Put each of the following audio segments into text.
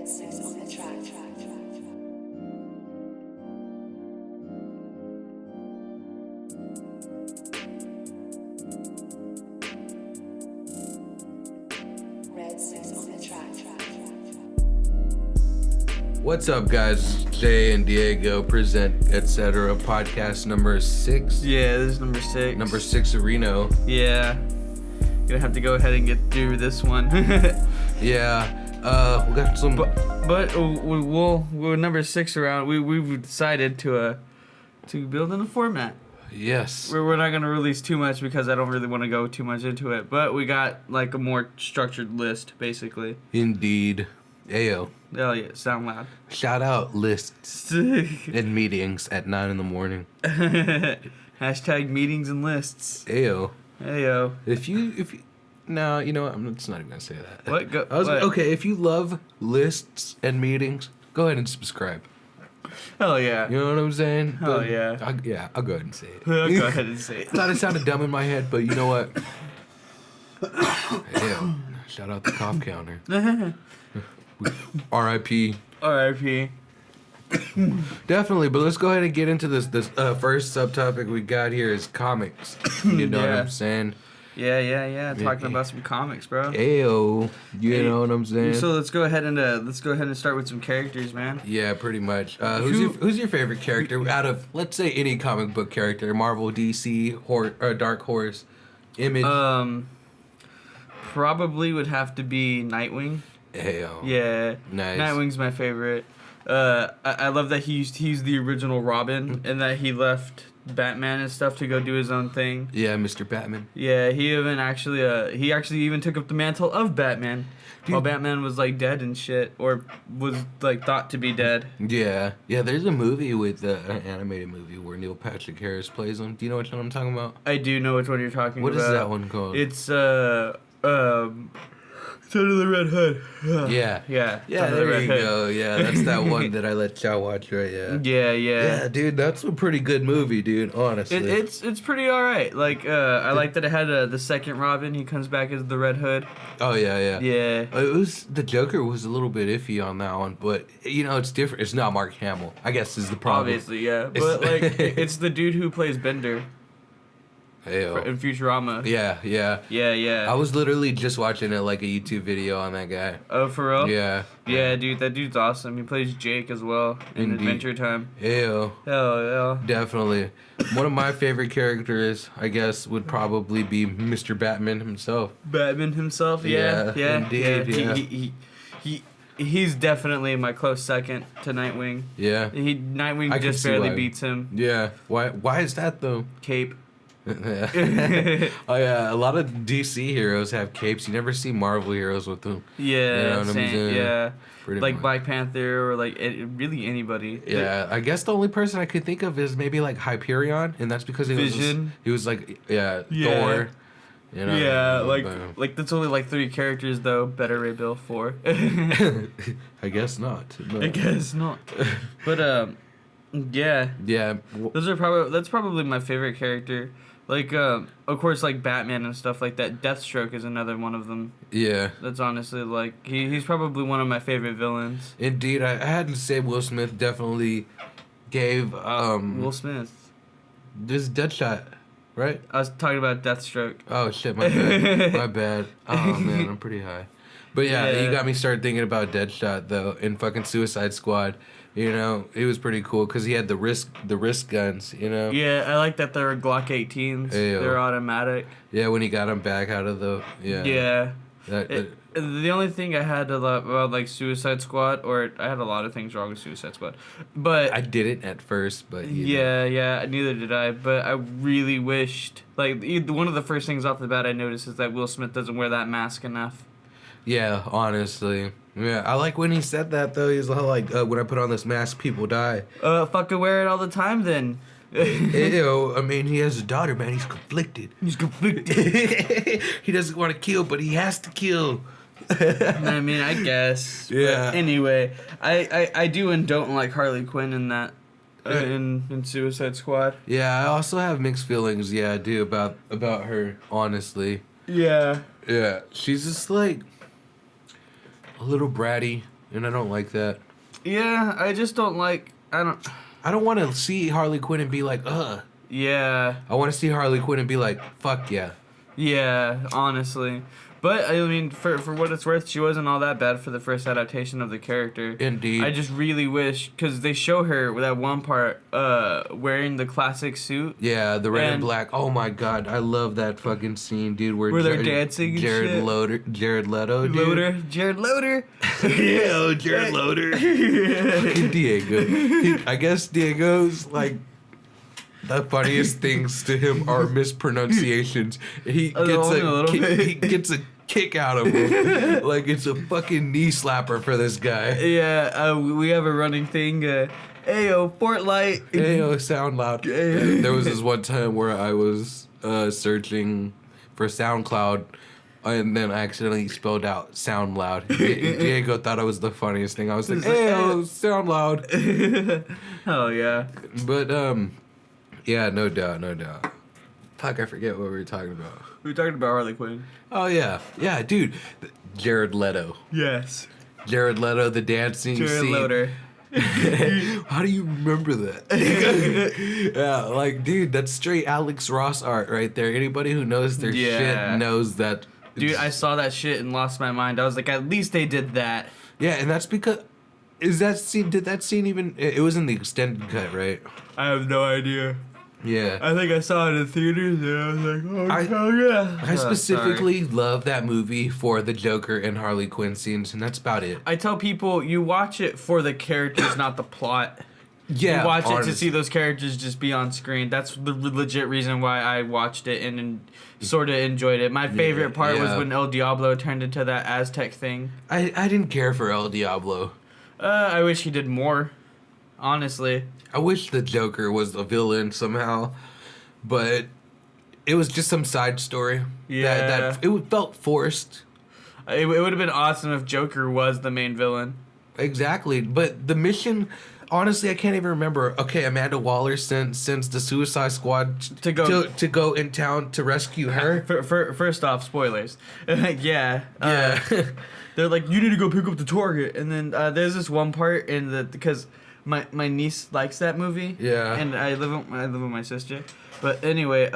Red 6 on the track. Red 6 on the track. What's up, guys? Jay and Diego present etcetera podcast number 6. Yeah, this is number 6. Number 6 Reno. Yeah. Gonna have to go ahead and get through this one. Yeah. We got some. But we're number 6 around. We've decided to build in a format. Yes. We're not gonna release too much because I don't really want to go too much into it. But we got like a more structured list, basically. Indeed. Ayo. Hell yeah, sound loud. Shout out lists and meetings at 9 in the morning. Hashtag meetings and lists. Ayo. Heyo. If you no, you know what? I'm just not even gonna say that. What? Go, what? Okay. If you love lists and meetings, go ahead and subscribe. Hell yeah. You know what I'm saying? Hell yeah. I'll go ahead and say it. I'll go ahead and say it. Thought it sounded dumb in my head, but you know what? Hell, shout out the cough counter. R.I.P. R.I.P. Definitely, but let's go ahead and get into this. This first subtopic we got here is comics. You know what I'm saying? Yeah. Talking about some comics, bro. Ayo, you know what I'm saying? So let's go ahead and start with some characters, man. Yeah, pretty much. Who's your favorite character out of, let's say, any comic book character? Marvel, DC, Dark Horse, Image. Probably would have to be Nightwing. Ayo. Yeah. Nice. Nightwing's my favorite. I love that he's the original Robin and that he left Batman and stuff to go do his own thing. Yeah, Mr. Batman. Yeah, he actually even took up the mantle of Batman. While Batman was like dead and shit, or was like thought to be dead. Yeah. There's a movie with an animated movie where Neil Patrick Harris plays him. Do you know which one I'm talking about? I do know which one you're talking What about. is that one called? It's Under the Red Hood. Yeah. There you go. Yeah, that's that one that I let y'all watch, right? Yeah. Yeah, dude, that's a pretty good movie, dude. Honestly, It's pretty alright. Like I like that it had the second Robin. He comes back as the Red Hood. Oh yeah. Yeah. It was the Joker was a little bit iffy on that one, but you know it's different. It's not Mark Hamill, I guess, is the problem. Obviously, yeah. But like it's the dude who plays Bender. Heyo. In Futurama. Yeah. I was literally just watching a YouTube video on that guy. Oh, for real? Yeah. Yeah, dude, that dude's awesome. He plays Jake as well in Indeed. Adventure Time. Heyo. Hell yeah. Definitely. One of my favorite characters, I guess, would probably be Mr. Batman himself. Batman himself, yeah. Indeed. He's definitely my close second to Nightwing. Yeah. Nightwing just barely beats him. Yeah. Why is that though? Cape. Oh yeah, a lot of DC heroes have capes. You never see Marvel heroes with them. Yeah, you know what same, I'm saying? yeah. Pretty like much. Black Panther or like really anybody. Yeah, I guess the only person I could think of is maybe like Hyperion, and that's because Vision. He was like Thor. You know, yeah, like that's only like 3 characters though. Better Ray Bill 4. I guess not. No. I guess not. But yeah. Yeah. That's probably my favorite character. Like, of course, like Batman and stuff like that. Deathstroke is another one of them. Yeah. That's honestly, like, he's probably one of my favorite villains. Indeed, I had to say Will Smith definitely gave, Will Smith. This Deadshot, right? I was talking about Deathstroke. Oh, shit, my bad. My bad. Oh, man, I'm pretty high. But yeah, you got me started thinking about Deadshot, though, in fucking Suicide Squad. You know, it was pretty cool because he had the wrist guns, you know? Yeah, I like that they were Glock 18s. Ayo. They're automatic. Yeah, when he got him back out of the... Yeah. That, the only thing I had to love about, like, Suicide Squad, or I had a lot of things wrong with Suicide Squad, but... I didn't at first, but... Yeah, neither did I, but I really wished... Like, one of the first things off the bat I noticed is that Will Smith doesn't wear that mask enough. Yeah, honestly. Yeah, I like when he said that, though. He's like, when I put on this mask, people die. Fucking wear it all the time, then. Ew, I mean, he has a daughter, man. He's conflicted. He doesn't want to kill, but he has to kill. I mean, I guess. Yeah. But anyway, I do and don't like Harley Quinn in that. In Suicide Squad. Yeah, I also have mixed feelings. Yeah, I do about her, honestly. Yeah. Yeah, she's just like a little bratty, and I don't like that. Yeah, I just don't like. I don't want to see Harley Quinn and be like, ugh. Yeah. I want to see Harley Quinn and be like, fuck yeah. Yeah, honestly. But, I mean, for what it's worth, she wasn't all that bad for the first adaptation of the character. Indeed. I just really wish, because they show her with that one part wearing the classic suit. Yeah, the red and black. Oh my god, I love that fucking scene, dude. Where they're dancing and Jared shit. Jared Leto, dude. Jared Loader. Yeah, Jared Loader. Fucking Diego. I guess Diego's, like... The funniest things to him are mispronunciations. He gets a kick out of him. Like it's a fucking knee slapper for this guy. Yeah, we have a running thing. Ayo, Fortnite. Ayo, sound loud. There was this one time where I was searching for SoundCloud, and then I accidentally spelled out sound loud. Diego thought I was the funniest thing. I was like, ayo, sound loud. Oh yeah. But yeah, no doubt. Fuck, I forget what we were talking about. We were talking about Harley Quinn. Oh, yeah. Yeah, dude. Jared Leto. Yes. Jared Leto, the dancing Jared scene. Loader. How do you remember that? Yeah, like, dude, that's straight Alex Ross art right there. Anybody who knows their shit knows that. Dude, I saw that shit and lost my mind. I was like, at least they did that. Yeah, and that's because... did that scene even... It was in the extended cut, right? I have no idea. Yeah. I think I saw it in theaters and I was like, oh yeah. I specifically love that movie for the Joker and Harley Quinn scenes, and that's about it. I tell people, you watch it for the characters, not the plot. Yeah, you watch it to see those characters just be on screen. That's the legit reason why I watched it and sort of enjoyed it. My favorite part was when El Diablo turned into that Aztec thing. I didn't care for El Diablo. I wish he did more, honestly. I wish the Joker was a villain somehow, but it was just some side story. Yeah. That it felt forced. It would have been awesome if Joker was the main villain. Exactly, but the mission... Honestly, I can't even remember. Okay, Amanda Waller sends the Suicide Squad to go in town to rescue her. First off, spoilers. Yeah. They're like, you need to go pick up the target, and then there's this one part because my niece likes that movie. Yeah. And I live with my sister, but anyway,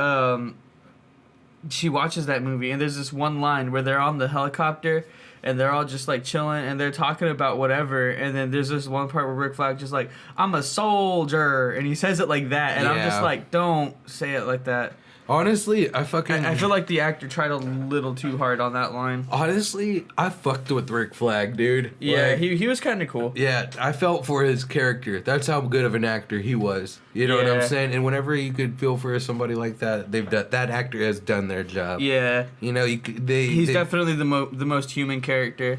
she watches that movie, and there's this one line where they're on the helicopter. And they're all just like chilling, and they're talking about whatever. And then there's this one part where Rick Flag just like, "I'm a soldier," and he says it like that, and I'm just like, "Don't say it like that." Honestly, I feel like the actor tried a little too hard on that line. Honestly, I fucked with Rick Flag, dude. Yeah, like, he was kind of cool. Yeah, I felt for his character. That's how good of an actor he was. You know what I'm saying? And whenever you could feel for somebody like that, that actor has done their job. Yeah. You know, he's definitely the most human character.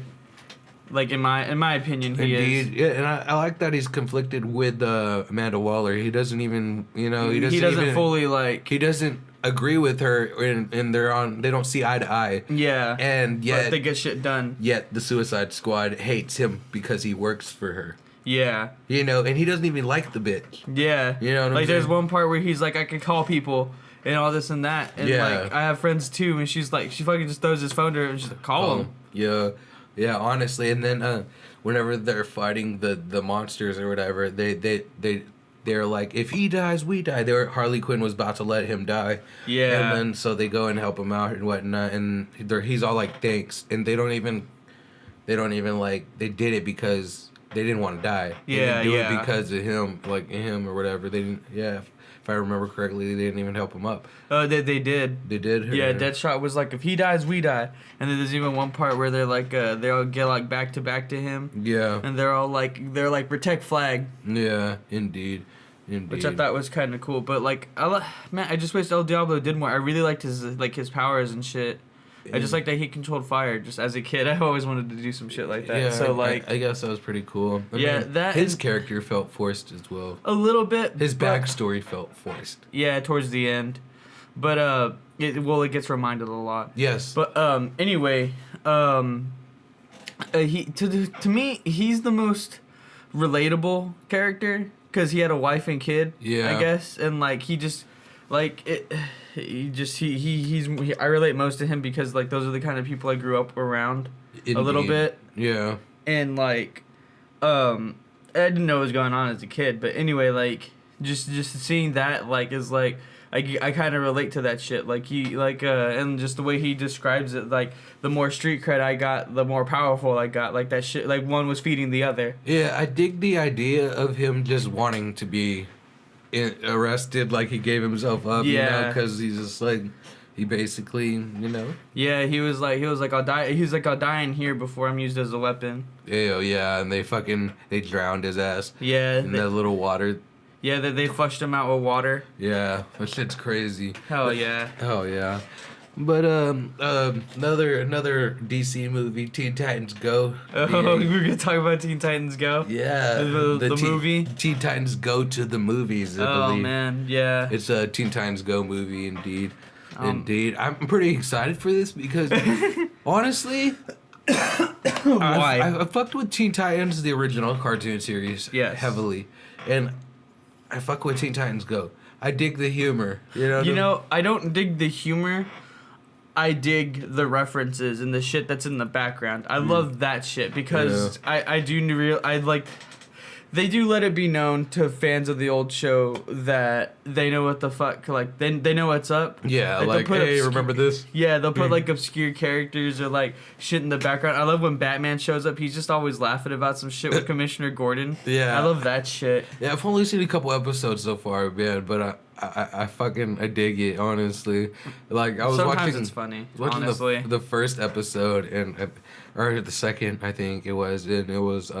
Like in my opinion, he is. Yeah, and I like that he's conflicted with Amanda Waller. He doesn't even, he doesn't fully like. He doesn't agree with her, and they don't see eye to eye. Yeah. And yet but they get shit done. Yet the Suicide Squad hates him because he works for her. Yeah. And he doesn't even like the bitch. Yeah. You know what I'm saying? There's one part where he's like, I can call people and all this and that, and like I have friends too, and she's like, she fucking just throws his phone to her and she's like, call him. Yeah. Yeah, honestly, and then whenever they're fighting the monsters or whatever, they're like, if he dies, we die. Harley Quinn was about to let him die. Yeah. And then so they go and help him out and whatnot, and he's all like, thanks, and they don't even like, they did it because they didn't want to die. They didn't do it because of him or whatever. They didn't. Yeah. If I remember correctly, they didn't even help him up. They did. They did? Yeah, Deadshot was like, if he dies, we die. And then there's even one part where they're like, they all get like back to him. Yeah. And they're like, protect Flag. Yeah, indeed. Which I thought was kind of cool. But like, I just wish El Diablo did more. I really liked his powers and shit. I just like that he controlled fire. Just as a kid, I always wanted to do some shit like that. Yeah, so like, I guess that was pretty cool. I mean, his character felt forced as well. A little bit. His backstory felt forced. Yeah, towards the end, but it gets reminded a lot. Yes. But anyway, he to me he's the most relatable character because he had a wife and kid. Yeah. I guess, and like he just like it. I relate most to him because like those are the kind of people I grew up around. Indeed. A little bit. Yeah. And like I didn't know what was going on as a kid, but anyway, like just seeing that like is like I kind of relate to that shit. Like and just the way he describes it, like the more street cred I got, the more powerful I got. Like that shit, like one was feeding the other. Yeah, I dig the idea of him just wanting to be arrested, like he gave himself up, you know, because he's just like, he basically, you know. Yeah, he was like, I'll die. He was like, I'll die in here before I'm used as a weapon. Yeah, and they drowned his ass. Yeah. In that little water. Yeah, they flushed him out with water. Yeah, that shit's crazy. Hell yeah. Hell yeah. But another DC movie, Teen Titans Go. Oh, we're gonna talk about Teen Titans Go. Yeah, the movie. Teen Titans Go to the movies. I believe. believe. Man, yeah. It's a Teen Titans Go movie, indeed. Indeed, I'm pretty excited for this because honestly, why? I fucked with Teen Titans, the original cartoon series, heavily, and I fuck with Teen Titans Go. I dig the humor. You know, I don't dig the humor. I dig the references and the shit that's in the background. I love that shit because I like. They do let it be known to fans of the old show that they know what the fuck, like, they know what's up. Yeah, like hey, remember this? Yeah, they'll put, like, obscure characters or, like, shit in the background. I love when Batman shows up. He's just always laughing about some shit with Commissioner Gordon. Yeah. I love that shit. Yeah, I've only seen a couple episodes so far, man, but I dig it, honestly. Like, I was Sometimes it's funny, honestly. the first episode, or the second, I think it was, and it was,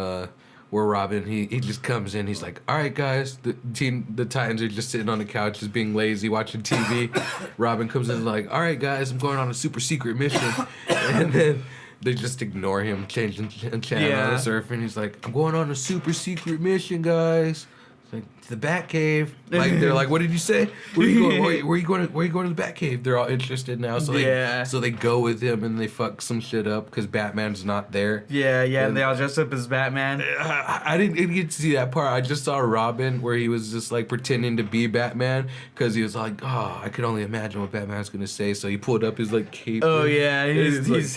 where Robin, he just comes in, he's like, all right, guys, the Titans are just sitting on the couch, just being lazy, watching TV. Robin comes in like, all right, guys, I'm going on a super secret mission. And then they just ignore him, changing channel on the surf, and he's like, I'm going on a super secret mission, guys. Like, to the Batcave. Like, they're like, what did you say? Where are you going? Where are you going to the Batcave? They're all interested now. So they go with him and they fuck some shit up because Batman's not there. Yeah, and they all dress up as Batman. I didn't get to see that part. I just saw Robin where he was just like pretending to be Batman because he was like, oh, I could only imagine what Batman's going to say. So he pulled up his like cape. Oh, yeah. He's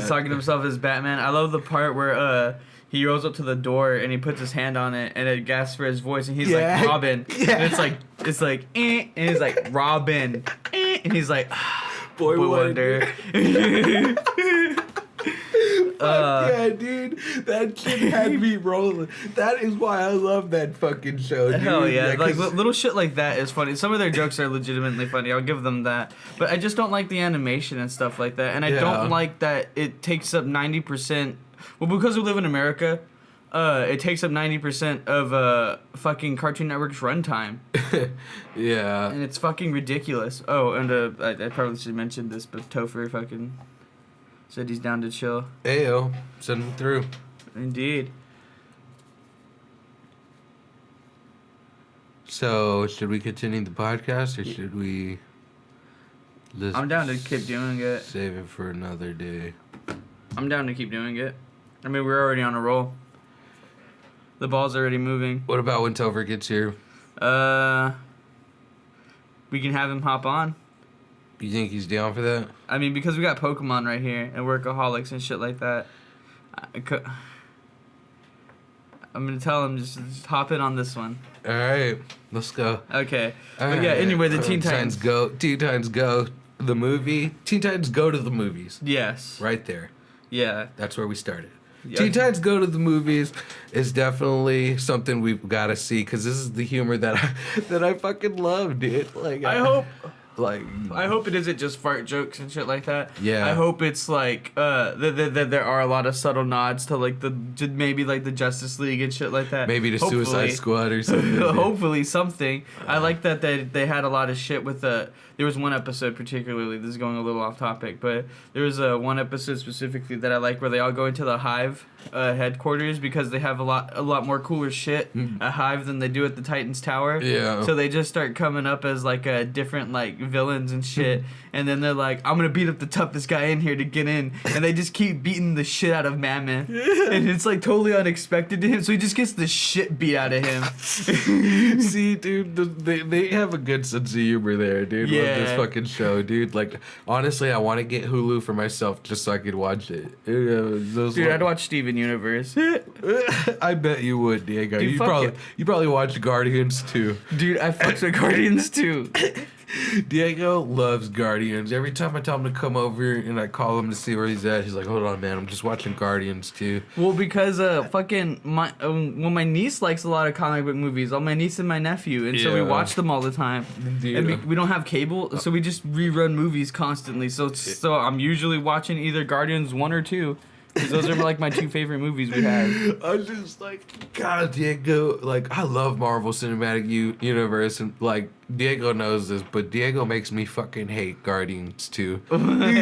talking to himself as Batman. I love the part where he rolls up to the door and he puts his hand on it and it gasps for his voice and he's like Robin. Yeah. And it's like and he's like Robin. And he's like Boy Wonder. Yeah, dude. That shit had me rolling. That is why I love that fucking show, dude. Hell yeah. Like little shit like that is funny. Some of their jokes are legitimately funny. I'll give them that. But I just don't like the animation and stuff like that. And I don't like that it takes up 90%. Well, because we live in America, it takes up 90% of fucking Cartoon Network's runtime. Yeah. And it's fucking ridiculous. Oh, and I probably should mention this, but Topher fucking said he's down to chill. Ayo, send him through. Indeed. So, should we continue the podcast or should we... I'm down to keep doing it. Save it for another day. I'm down to keep doing it. I mean, we're already on a roll. The ball's already moving. What about when Topher gets here? We can have him hop on. You think he's down for that? I mean, because we got Pokemon right here and Workaholics and shit like that. I'm gonna tell him just hop in on this one. All right, let's go. Okay. But yeah. Anyway, the Teen Titans Go. Teen Titans Go. The movie. Teen Titans Go to the movies. Yes. Right there. Yeah. That's where we started. Yeah. Teen Titans Go to the movies is definitely something we've got to see because this is the humor that I fucking love, dude. Like I hope Like, I hope it isn't just fart jokes and shit like that. Yeah. I hope it's like that there are a lot of subtle nods to like maybe like the Justice League and shit like that. Maybe the Suicide Squad or something. Hopefully something. I like that they had a lot of shit with the. There was one episode particularly. This is going a little off topic, but there was one episode specifically that I like where they all go into the Hive headquarters because they have a lot more cooler shit at Hive than they do at the Titans Tower. Yeah. So they just start coming up as like different like villains and shit, and then they're like, I'm gonna beat up the toughest guy in here to get in, and they just keep beating the shit out of Mammoth, and it's like totally unexpected to him, so he just gets the shit beat out of him. See, dude, they have a good sense of humor there, dude. Yeah. this fucking show, dude. Like, honestly, I want to get Hulu for myself just so I could watch it. Dude, I'd watch Steven Universe. I bet you would, Diego. Dude, You probably watch Guardians too. Dude, I fucked with Guardians too. Diego loves Guardians. Every time I tell him to come over and I call him to see where he's at, he's like, "Hold on, man, I'm just watching Guardians too." Well, because my niece likes a lot of comic book movies. All my niece and my nephew, and so we Yeah. watch them all the time. Yeah. And we don't have cable, so we just rerun movies constantly. So I'm usually watching either Guardians 1 or 2. Because those are like my 2 favorite movies we have. I'm just like, God, Diego. Like, I love Marvel Cinematic Universe, and like Diego knows this, but Diego makes me fucking hate Guardians too. Oh man.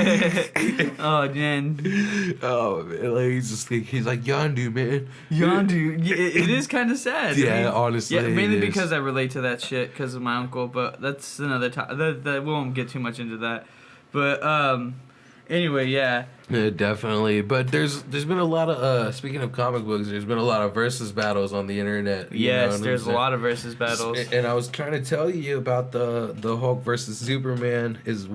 Oh man, like he's like Yondu, man. Yondu. Yeah, it is kind of sad. Yeah, honestly. Yeah, mainly it is. because I relate to that shit because of my uncle. But that's another time. That we won't get too much into that. But anyway, yeah. Yeah, definitely. But there's been a lot of speaking of comic books, there's been a lot of versus battles on the internet. Yes, there's a lot of versus battles. And I was trying to tell you about the Hulk versus Superman is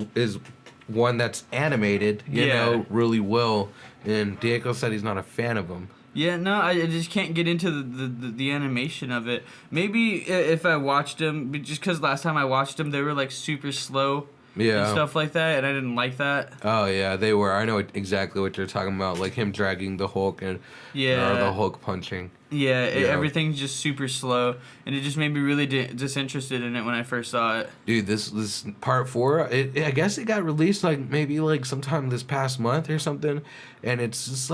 one that's animated, you know, really well. And Diego said he's not a fan of them. Yeah, no, I just can't get into the animation of it. Maybe if I watched them, just because last time I watched them, they were like super slow. Yeah. And stuff like that, and I didn't like that. Oh yeah, they were. I know exactly what you're talking about, like him dragging the Hulk and or the Hulk punching. Yeah, everything's just super slow, and it just made me really disinterested in it when I first saw it. Dude, this part 4, I guess it got released maybe sometime this past month or something, and it's just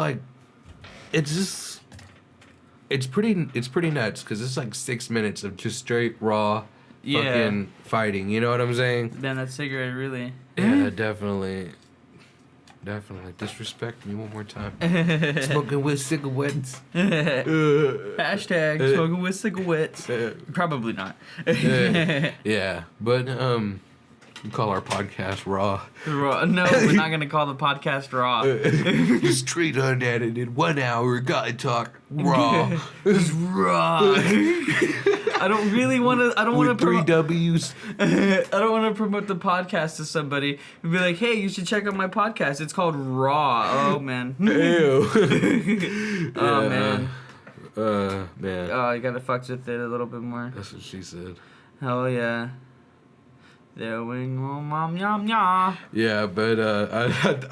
it's pretty nuts because it's like 6 minutes of just straight raw. Fucking fighting, you know what I'm saying? Man, that cigarette really. Yeah, definitely. Disrespect me one more time. Smoking with cigarettes. Hashtag smoking with cigarettes. Probably not. Yeah, but we call our podcast Raw. Raw. No, we're not gonna call the podcast Raw. Just straight unedited, 1 hour, gotta talk raw. It's raw. I don't really want to. I don't want to. 3 W's. I don't want to promote the podcast to somebody and be like, "Hey, you should check out my podcast. It's called Raw." Oh man. Ew. Oh man. Man. Oh, I gotta fuck with it a little bit more. That's what she said. Hell yeah. They're wing mom yum yum. Yeah, but I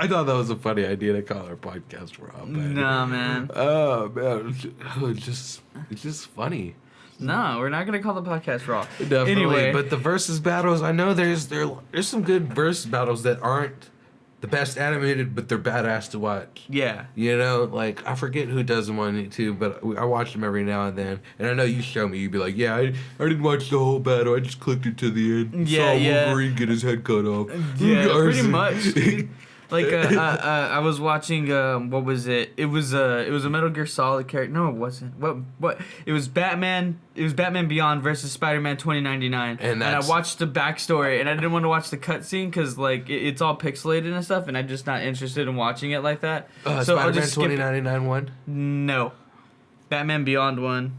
thought that was a funny idea to call our podcast Raw. Nah, man. Oh man, it's just funny. No, we're not gonna call the podcast Raw. Definitely. Anyway, But the versus battles, I know there's some good versus battles that aren't the best animated, but they're badass to watch. yeah. You know, like I forget who does them on YouTube, but I watch them every now and then. And I know you show me, you'd be like, "Yeah, I didn't watch the whole battle. I just clicked it to the end. Yeah, saw Wolverine get his head cut off." Yeah, pretty much. Like I was watching what was it? It was a Metal Gear Solid character. No, it wasn't. What? It was Batman. It was Batman Beyond versus Spider-Man 2099. And I watched the backstory, and I didn't want to watch the cutscene because like it's all pixelated and stuff, and I'm just not interested in watching it like that. So Spider-Man 2099 one? No, Batman Beyond one.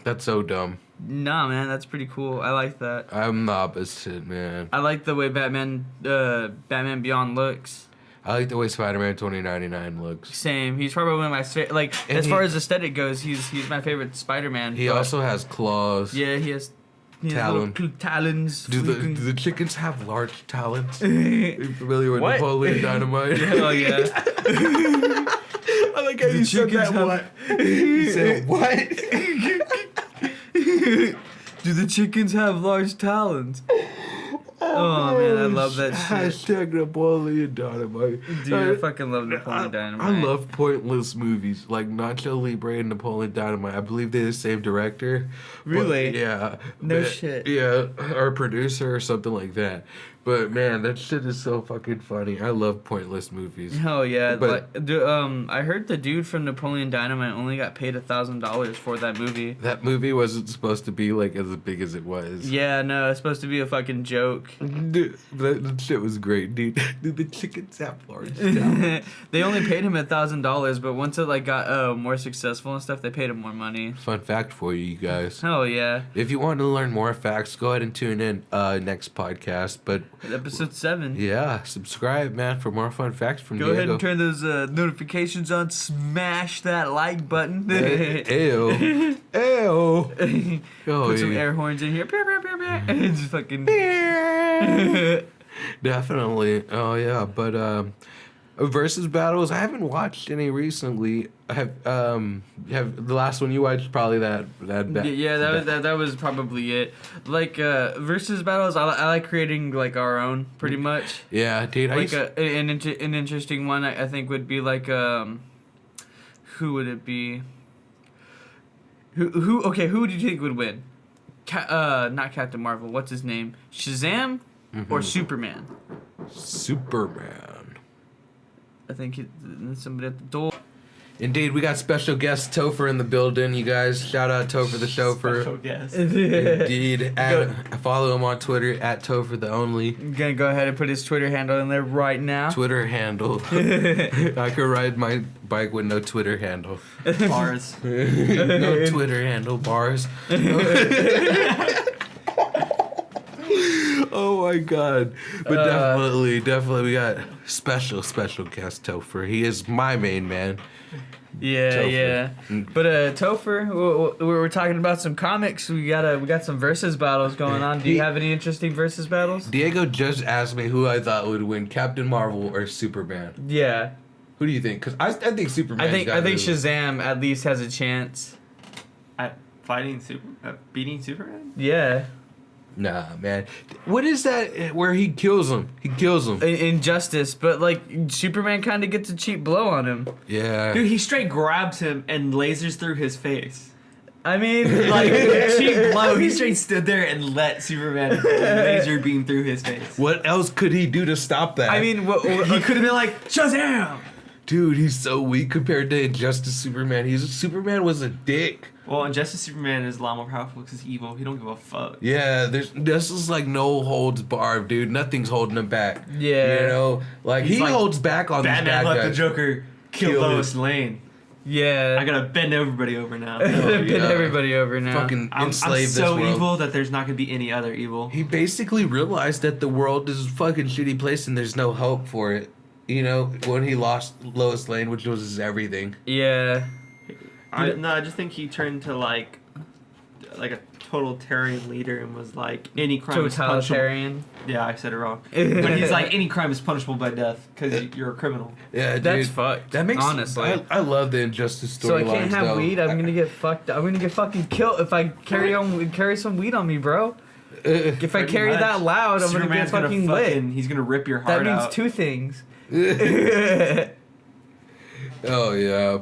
That's so dumb. Nah, man, that's pretty cool. I like that. I'm the opposite, man. I like the way Batman Beyond looks. I like the way Spider-Man 2099 looks. Same. He's probably one of my like And as far as aesthetic goes. He's my favorite Spider-Man. He also has claws. Yeah, he has Talon. little talons. Do the chickens have large talons? Are you familiar with What? Napoleon Dynamite? Hell yeah. I like how you said that. What? You said what? Do the chickens have large talons? Oh man, I love that shit. Hashtag Napoleon Dynamite. Dude, I fucking love Napoleon Dynamite. I love pointless movies like Nacho Libre and Napoleon Dynamite. I believe they're the same director. Really? But, yeah. No shit. Yeah, or producer or something like that. But man, that shit is so fucking funny. I love pointless movies. Hell yeah! But- I heard the dude from Napoleon Dynamite only got paid $1,000 for that movie. That movie wasn't supposed to be like as big as it was. Yeah, no, it's supposed to be a fucking joke. Dude, that shit was great, dude. Dude, the chickens have large talons. They only paid him $1,000, but once it like got more successful and stuff, they paid him more money. Fun fact for you guys. Hell yeah! If you want to learn more facts, go ahead and tune in next podcast. But Episode 7. Yeah, subscribe, man, for more fun facts from Go Diego. ahead and turn those notifications on. Smash that like button. Ew. Ew. Put some air horns in here. And just fucking. Definitely. Oh yeah, but versus battles. I haven't watched any recently. I have the last one you watched probably that. Yeah, that was probably it. Like versus battles, I like creating like our own pretty much. Yeah, dude. Like an interesting one I think would be like who would it be? Who do you think would win? Not Captain Marvel. What's his name? Shazam or Superman? Superman. I think somebody at the door. Indeed, we got special guest Topher in the building, you guys. Shout out Topher the chauffeur. Special guest. Indeed. Follow him on Twitter at Topher the Only. I'm gonna go ahead and put his Twitter handle in there right now. Twitter handle. I could ride my bike with no Twitter handle. Bars. No Twitter handle bars. Oh my god. But definitely we got special guest Topher. He is my main man. Yeah, Topher. yeah. But Topher, we're talking about some comics. We got some versus battles going on. Do you have any interesting versus battles? Diego just asked me who I thought would win, Captain Marvel or Superman. Yeah. Who do you think? Because I think Superman. I think Shazam at least has a chance. At beating Superman? Yeah. Nah, man. What is that where he kills him? He kills him. Injustice, but like Superman kind of gets a cheap blow on him. Yeah. Dude, he straight grabs him and lasers through his face. I mean, Like, cheap blow. He straight stood there and let Superman laser beam through his face. What else could he do to stop that? I mean, He could have been like, Shazam! dude, he's so weak compared to Injustice Superman. Superman was a dick. Well, Injustice Superman is a lot more powerful because he's evil. He don't give a fuck. Yeah, this is like no holds barred, dude. Nothing's holding him back. Yeah. You know, like He's he like, holds back on these Batman bad let guys. the Joker kill Kill Lois Lane. yeah. I gotta bend everybody over now. Bend yeah. everybody over now. Fucking I'm enslave so this world. evil that there's not gonna be any other evil. He basically realized that the world is a fucking shitty place and there's no hope for it. You know, when he lost Lois Lane, which was his everything. Yeah. I just think he turned to like a totalitarian leader and was like, any crime is punishable. Totalitarian. Yeah, I said it wrong. But he's like, any crime is punishable by death because you're a criminal. Yeah, dude. That's fucked. That makes honestly. I love the Injustice storylines. So I can't have though. weed. I'm gonna get fucked. I'm gonna get fucking killed if I carry some weed on me, bro. If I Pretty carry much. that loud, I'm gonna get Superman's fucking lit. He's gonna rip your That heart means out. two things. Oh yeah,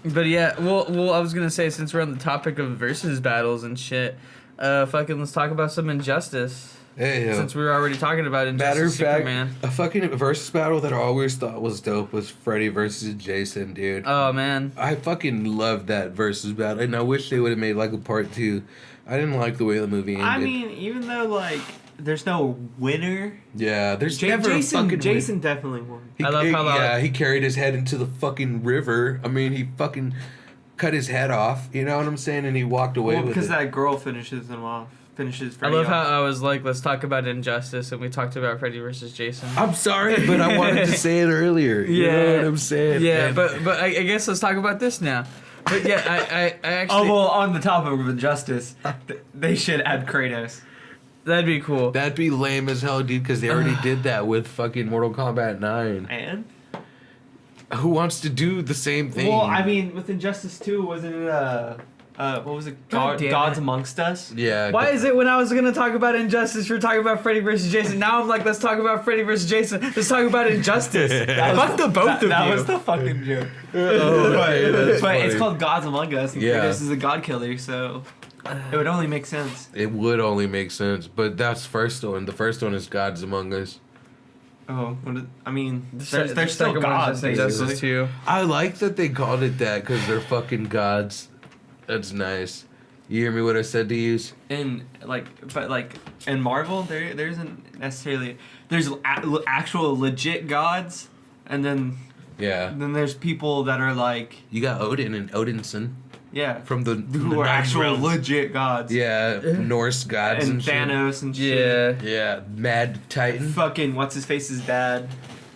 But yeah, well, I was gonna say, since we're on the topic of versus battles and shit, fucking let's talk about some Injustice. hey, yo. Since we were already talking about Matter Injustice of fact, Superman. a fucking versus battle that I always thought was dope was Freddy versus Jason, dude. Oh man. I fucking loved that versus battle, and I wish they would have made like a part 2. I didn't like the way the movie ended. I mean, even though like there's no winner, yeah, there's never a fucking Jason definitely won. I love how he carried his head into the fucking river. I mean, he fucking cut his head off. You know what I'm saying? And he walked away with Because it. that girl finishes him off. Finishes I Freddy love how off. I was like, let's talk about Injustice, and we talked about Freddy versus Jason. I'm sorry, but I wanted to say it earlier. You know what I'm saying? Yeah, And- but I guess let's talk about this now. But yeah, I Oh actually well, on the topic of Injustice, they should add Kratos. that'd be cool. that'd be lame as hell, dude, because they already did that with fucking Mortal Kombat 9. And Who wants to do the same thing? well, I mean, with Injustice 2, wasn't it what was it? God damn Gods it. Amongst Us. Yeah. Why is it when I was gonna talk about Injustice, we're talking about Freddy versus Jason? Now I'm like, let's talk about Freddy versus Jason. Let's talk about Injustice. Fuck the both of That you. was the fucking joke. Okay, that's But it's funny. called Gods Among Us, and Yeah. Kratos is a god killer, so it would only make sense. It would only make sense, but that's first one. The first one is Gods Among Us. Oh, I mean, The they're still second one's gods, just Injustice basically. 2. I like that they called it that because they're fucking gods. That's nice. You hear me what I said to you? And but in Marvel, there isn't necessarily there's actual legit gods, and then Yeah. there's people that are like You got Odin and Odinson. Yeah. From the who are Nine actual Realms. legit gods. Yeah, Norse gods And shit. Thanos and shit. Yeah. Yeah, Mad Titan. Fucking what's his face's dad,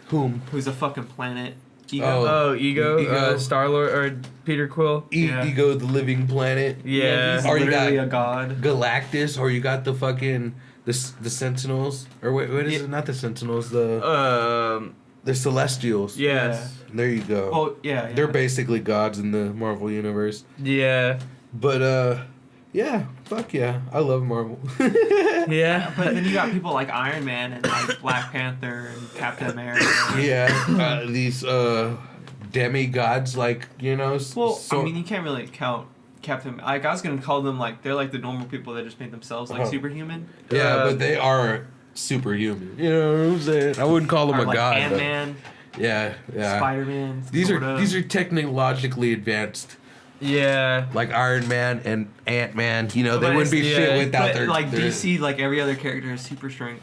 Whom? who's a fucking planet. Ego. Oh, Ego, Ego. Star-Lord, or Peter Quill. Yeah. Ego, the living planet. Yeah. he's Or you literally got- a god. Galactus, or you got the fucking the Sentinels, or what is Yeah. it? Not the Sentinels, the Celestials. Yes. There you go. Oh yeah. They're basically gods in the Marvel universe. Yeah. But yeah, fuck yeah, I love Marvel. Yeah. But then you got people like Iron Man and like Black Panther and Captain America. Yeah, these demigods, like Well, I mean, you can't really count Captain. Like, I was gonna call them like they're like the normal people that just made themselves like Uh-huh. superhuman. yeah, but they are superhuman. You know what I'm saying? I wouldn't call them Or a like god. but- Ant-Man, Yeah, yeah. Spider-Man. These sorta. are technologically advanced, Yeah. like Iron Man and Ant-Man. You know, they But wouldn't be it's- shit yeah, without But their like their- DC, like every other character has super strength.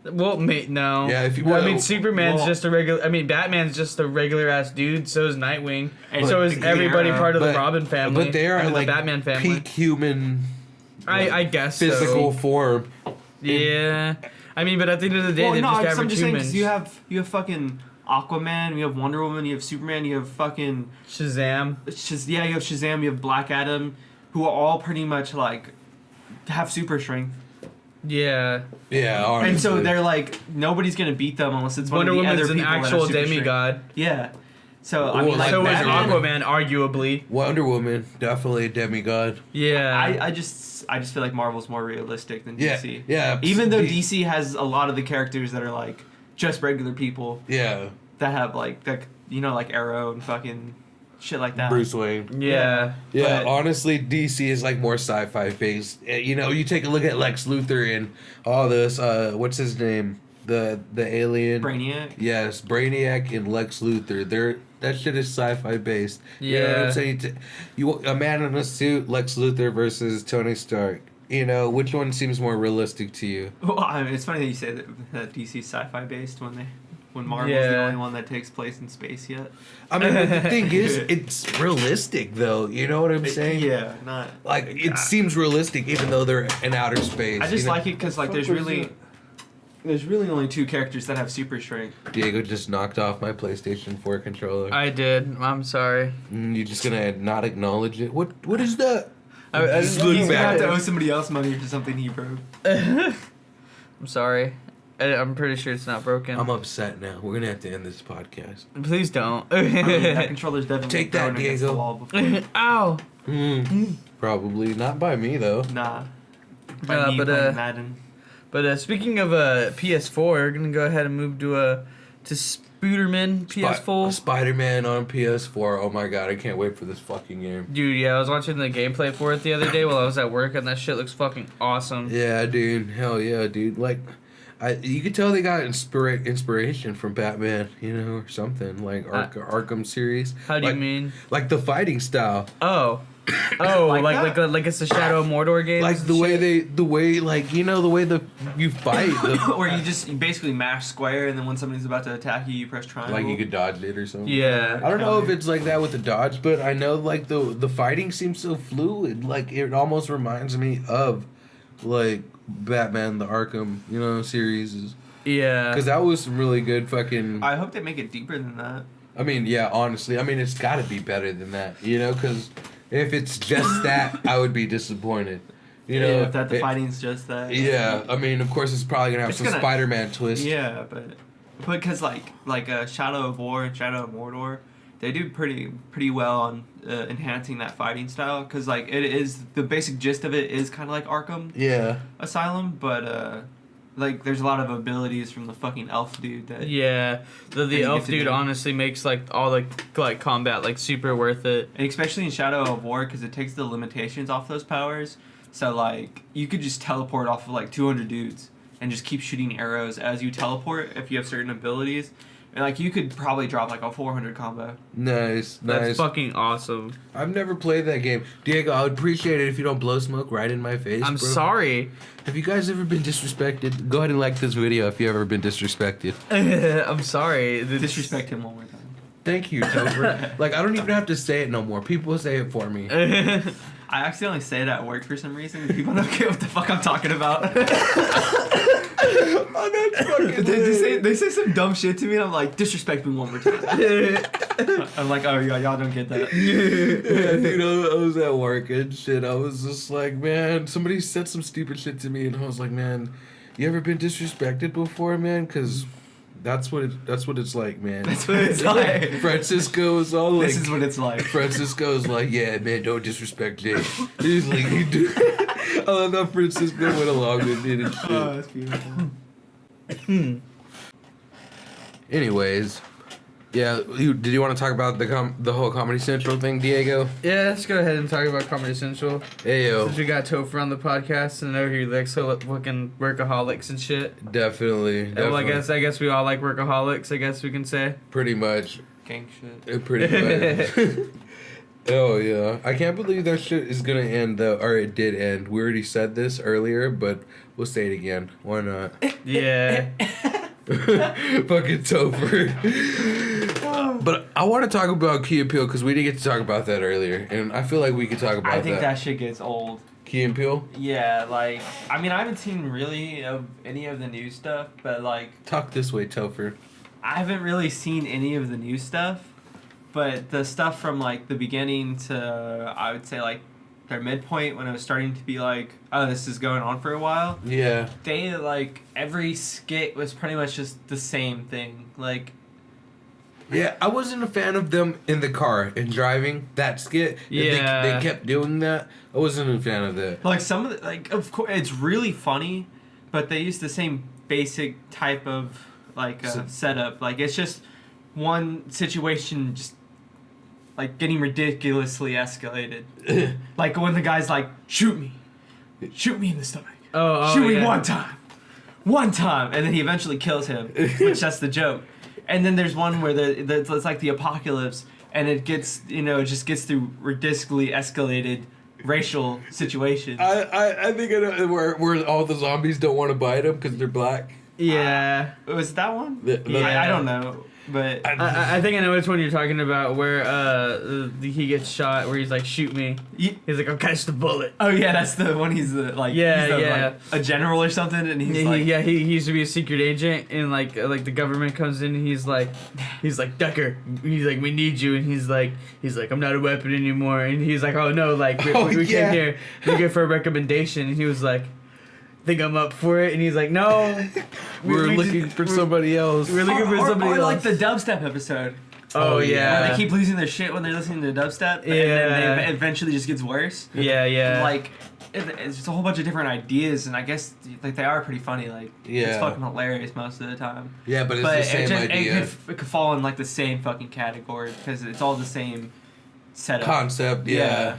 Well, mate, no. Yeah, if you- I well- mean, Superman's well- just a regular. I mean, Batman's just a regular ass dude. So is Nightwing. And So is Green everybody Arrow. part of But- the Robin family. But they are I mean, like the Batman family. peak human, I guess physical So. form. Yeah. I mean, but at the end of the day, Well, they're no, just I'm average just saying humans. because you have fucking Aquaman, you have Wonder Woman, you have Superman, you have fucking Shazam. you have Shazam, you have Black Adam, who are all pretty much like have super strength. Yeah. Yeah, honestly. And so they're like nobody's gonna beat them unless it's Wonder one of the Woman's other an people that actual have super demigod. strength. Yeah. So I Well, mean, like So is Batman. Aquaman, arguably. Wonder Woman, definitely a demigod. Yeah. I just feel like Marvel's more realistic than Yeah, DC. yeah. Even though D- DC has a lot of the characters that are like just regular people Yeah, that have like like Arrow and fucking shit like that. Bruce Wayne. yeah. Yeah, But- honestly, DC is like more sci-fi based. You take a look at Lex Luthor and all this. What's his name? The alien. Brainiac. Yes, Brainiac and Lex Luthor. That shit is sci-fi based. You know what Yeah. I'm saying? A man in a suit, Lex Luthor versus Tony Stark. Which one seems more realistic to you? Well, I mean, it's funny that you say that DC's sci-fi based when Marvel's the Yeah. only one that takes place in space yet. I mean, but the thing is, it's realistic though. You know what I'm saying? Yeah, not. Like it seems realistic, even though they're in outer space. I just you know? like it because like Fuck there's was really that? there's really only two characters that have super strength. Diego just knocked off my PlayStation 4 controller. I did. I'm sorry. You're just gonna not acknowledge it? What is that? I Just didn't look He's gonna back. have to owe somebody else money for something he broke. I'm sorry. I'm pretty sure it's not broken. I'm upset now. We're gonna have to end this podcast. Please don't. I mean, that controller's definitely Take that, thrown against the Diego. wall before. Ow. Probably not by me though. Nah. By me but playing Madden. But speaking of PS4, we're gonna go ahead and move to Spooderman PS4. Spider-Man on PS4. Oh my god, I can't wait for this fucking game. Dude, yeah, I was watching the gameplay for it the other day while I was at work, and that shit looks fucking awesome. Yeah, dude. Hell yeah, dude. Like, you could tell they got inspiration from Batman, or something like Arkham series. How do you Like- mean? Like the fighting style. Oh, Like that? like it's the Shadow of Mordor game. Like the way the way you fight. Or you basically mash square, and then when somebody's about to attack you, you press triangle. Like you could dodge it or something. Yeah. I don't know if it's like that with the dodge, but I know like the fighting seems so fluid. Like it almost reminds me of like Batman the Arkham, series. Yeah. Because that was some really good fucking. I hope they make it deeper than that. I mean, yeah, honestly, it's got to be better than that, because if it's just that, I would be disappointed. If the fighting's just that. Yeah, I mean, of course, it's probably gonna have It's some gonna- Spider-Man twist. Yeah, but because like Shadow of War and Shadow of Mordor, they do pretty well on enhancing that fighting style. Because like it is the basic gist of it is kind of like Arkham Yeah. Asylum, but like there's a lot of abilities from the fucking elf dude that. Yeah, the you elf get to dude do. honestly makes like all the like combat like super worth it. And especially in Shadow of War, because it takes the limitations off those powers. So like you could just teleport off of like 200 dudes and just keep shooting arrows as you teleport if you have certain abilities. And like you could probably drop like a 400 combo. Nice. That's fucking awesome. I've never played that game. Diego, I would appreciate it if you don't blow smoke right in my face. I'm bro. sorry. Have you guys ever been disrespected? Go ahead and like this video if you ever been disrespected. I'm sorry. Disrespect him one more time. Thank you, Topher. Like, I don't even have to say it no more. People say it for me. I accidentally say it at work for some reason. People don't care what the fuck I'm talking about. Oh, that's fucking they say some dumb shit to me, and I'm like, disrespect me one more time. I'm like, oh, y'all don't get that. Yeah, dude, I was at work and shit. I was just like, man, somebody said some stupid shit to me, and I was like, man, you ever been disrespected before, man? Because that's what it's like, man. That's what it's like. Francisco was all like, This is what it's like. Francisco's like, yeah, man, don't disrespect Jay. He's like, you do. I love how Francisco went along with it and shit. Oh, that's beautiful. Anyways, yeah, did you want to talk about the whole Comedy Central thing, Diego? Yeah, let's go ahead and talk about Comedy Central. Hey, yo. Since we got Topher on the podcast, and I know he likes so fucking workaholics and shit. Definitely. Well, I guess we all like workaholics. I guess we can say. Pretty much. Gang shit. Pretty much. Oh yeah, I can't believe that shit is gonna end though, or it did end. We already said this earlier, but we'll say it again. Why not? Yeah. Fucking Topher. But I want to talk about Key and Peele because we didn't get to talk about that earlier, and I feel like we could talk about that. I think that shit gets old. Key and Peele. Yeah, like, I mean, I haven't seen really of any of the new stuff, but like, Talk this way, Topher. I haven't really seen any of the new stuff, but the stuff from like the beginning to, I would say, like their midpoint when it was starting to be like, oh, this is going on for a while. Yeah. They like every skit was pretty much just the same thing. Like, Yeah, I wasn't a fan of them in the car and driving that skit. Yeah. They kept doing that. I wasn't a fan of that. like some of the, like, of course it's really funny, but they use the same basic type of like setup. Like, it's just one situation just like getting ridiculously escalated. Like when the guy's like, shoot me in the stomach, shoot me one time, and then he eventually kills him, which that's the joke. And then there's one where it's like the apocalypse, and it gets, just gets through ridiculously escalated racial situations. I think I know where all the zombies don't want to bite him because they're black. Yeah. Was that one? Yeah. I don't know, but I think I know which one you're talking about, where he gets shot, where he's like, shoot me. He's like, I'll catch the bullet. oh yeah, that's the one. He's the like, Yeah, he's the, yeah. like, a general or something, and he's Yeah, like, he used to be a secret agent, and like the government comes in, and he's like Ducker, he's like, we need you, and he's like I'm not a weapon anymore, and he's like, oh no, like we came here looking for a recommendation, and he was like, think I'm up for it, and he's like, no, We're looking for somebody else. We're looking for somebody or else. like the dubstep episode. Oh yeah. yeah. Where they keep losing their shit when they're listening to dubstep, and then it eventually just gets worse. Yeah. Like, it's just a whole bunch of different ideas, and I guess like they are pretty funny. Like, it's Yeah. fucking hilarious most of the time. Yeah, but it's the same idea. It could fall in like the same fucking category because it's all the same setup. Concept, yeah.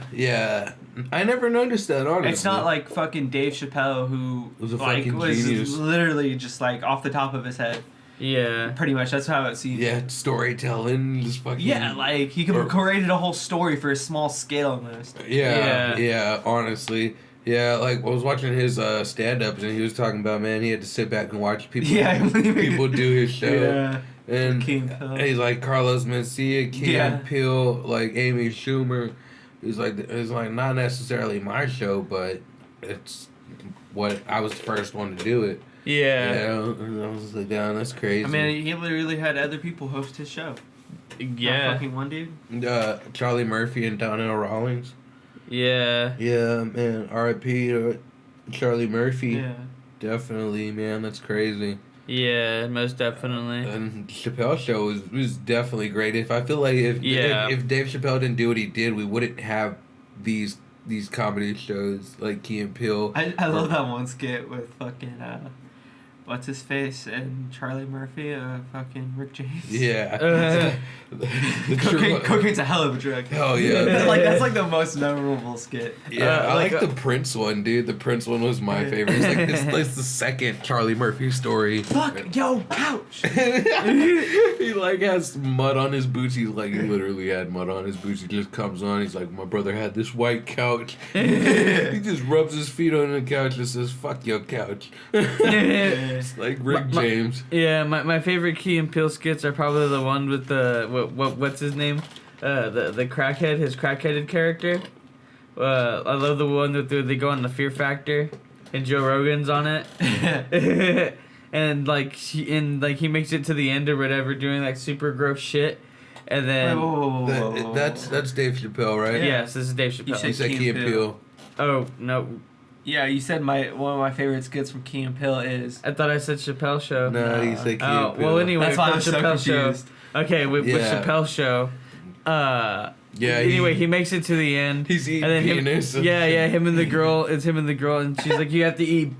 I never noticed that, honestly. It's not like fucking Dave Chappelle, who Was a like fucking was genius. literally just like off the top of his head. Yeah. Pretty much, that's how it seems. Yeah, storytelling, just fucking... Yeah, like he created a whole story for a small scale almost. Yeah, honestly. Yeah, like, I was watching his stand-ups, and he was talking about, man, he had to sit back and watch people people do his show. Yeah. And he's like, Carlos Mencia, Key and Peele, like, Amy Schumer. He's like, it's like not necessarily my show, but it's what I was the first one to do it. Yeah. And I was like, damn, that's crazy. I mean, he literally had other people host his show. Yeah. Not fucking one dude. Charlie Murphy and Donnell Rawlings. Yeah. Yeah, man. R.I.P. to Charlie Murphy. Yeah. Definitely, man. That's crazy. Yeah, most definitely. And Chappelle's show was definitely great. If I feel like if Dave Chappelle didn't do what he did, we wouldn't have these comedy shows like Key and Peele. I love that one skit with fucking what's his face and Charlie Murphy, fucking Rick James. Yeah. Cocaine's a hell of a drug. Hell yeah. That's like the most memorable skit. Yeah, I like the Prince one, dude. The Prince one was my favorite. It's the second Charlie Murphy story. Fuck yo couch. He like has mud on his boots. He literally had mud on his boots. He just comes on. He's like, my brother had this white couch. He just rubs his feet on the couch and says, "Fuck your couch." skits like Rick James. Yeah, my favorite Key and Peele skits are probably the one with the what's his name, the crackhead, his crackheaded character. I love the one that they go on the Fear Factor, and Joe Rogan's on it, and he makes it to the end or whatever, doing like super gross shit, and then Whoa. That's Dave Chappelle, right? yes, this is Dave Chappelle. He said Key and Peele. Oh no, Yeah, you said one of my favorite skits from Key and Peele is. I thought I said Chappelle Show. No, he said Key Oh and Peele. well, anyway, That's why I from was so Chappelle Show. confused. Okay, with Yeah. Chappelle Show. Yeah. Anyway, he makes it to the end. He's eating and then him, penis. him and the girl. It's him and the girl, and she's like, "You have to eat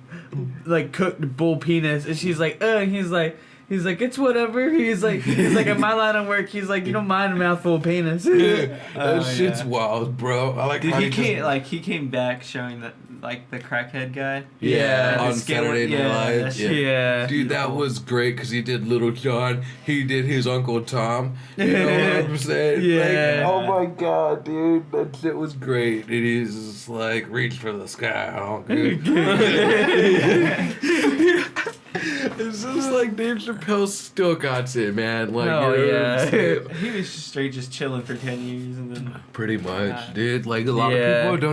like cooked bull penis," and she's like, and he's like, "It's whatever." He's like, "At my line of work, he's like, you don't mind a mouthful of penis." That shit's wild, bro. I like Dude, how he came back showing that like the crackhead guy. Yeah. on The skit Saturday was- Night Live. that shit- Yeah. Dude, that was great because he did Little John. He did his Uncle Tom. You know what I'm saying? Yeah. Like, oh my god, dude. That shit was great. It is just like, reach for the sky. Oh, dude. It's just like Dave Chappelle still got it, man. Like, Oh, you know what I'm yeah. saying? He was just straight just chilling for 10 years and then. Pretty much, Yeah. dude. Like a lot Yeah. of people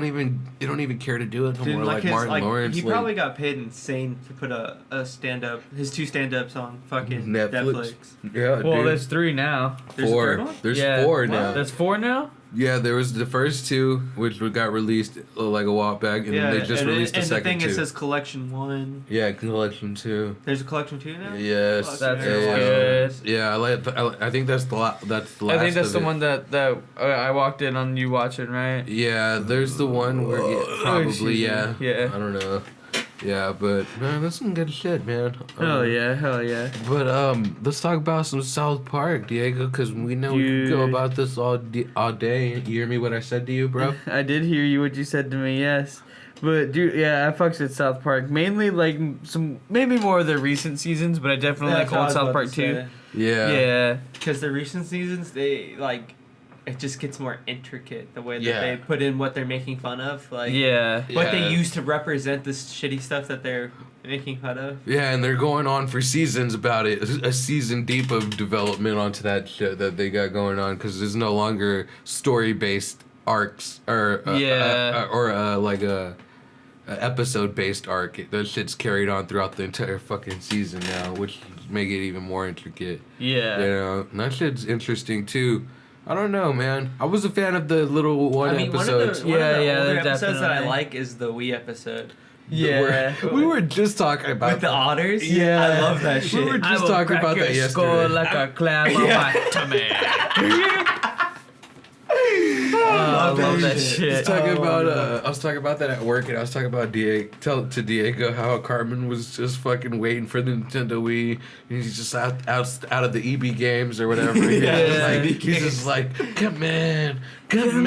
don't even care to do it no Dude, more. Like his, Martin Lawrence. he like, probably got paid insane to put a stand up, his 2 stand ups on fucking Netflix. Netflix. Yeah, Well, dude. there's 3 now. There's a third one? There's Yeah. 4 now. That's 4 now. Yeah, there was the first 2, which got released like a while back, and then they just released the and second the thing 2. it says collection 1. Yeah, collection 2. There's a collection 2 now. Yes, That's yeah, good. Yeah, I think that's the last. I think that's of the it. one that I walked in on you watching, right? Yeah, there's the one where probably yeah. Yeah. I don't know. Yeah, but man, that's some good shit, man. Hell yeah. But let's talk about some South Park, Diego, because we know we could go Dude. about this all day. You hear me? What I said to you, bro? I did hear you what you said to me, yes. But dude, yeah, I fucks with South Park. Mainly like maybe more of the recent seasons, but I definitely like old South Park too. Yeah. Yeah. Because the recent seasons, they like, it just gets more intricate the way that Yeah. they put in what they're making fun of, like Yeah. what they Yeah. use to represent this shitty stuff that they're making fun of. Yeah, and they're going on for seasons about it. A season deep of development onto that shit that they got going on because there's no longer story-based arcs or Yeah. like a episode-based arc. That shit's carried on throughout the entire fucking season now, which make it even more intricate. Yeah. You know, and that shit's interesting too. I don't know, man. I was a fan of the little one I mean, episodes. one of the Yeah, older they're episodes that I definitely- like is the Wii episode. Yeah. We were just talking about With the that. otters? Yeah. I love that We shit. were I just will talking crack about your that skull yesterday. like a clam on my tummy. I love that I was shit. talking about I was talking about that at work, and I was talking about Diego how Carmen was just fucking waiting for the Nintendo Wii, and he's just out of the EB games or whatever. Yeah. He's just like, come in. And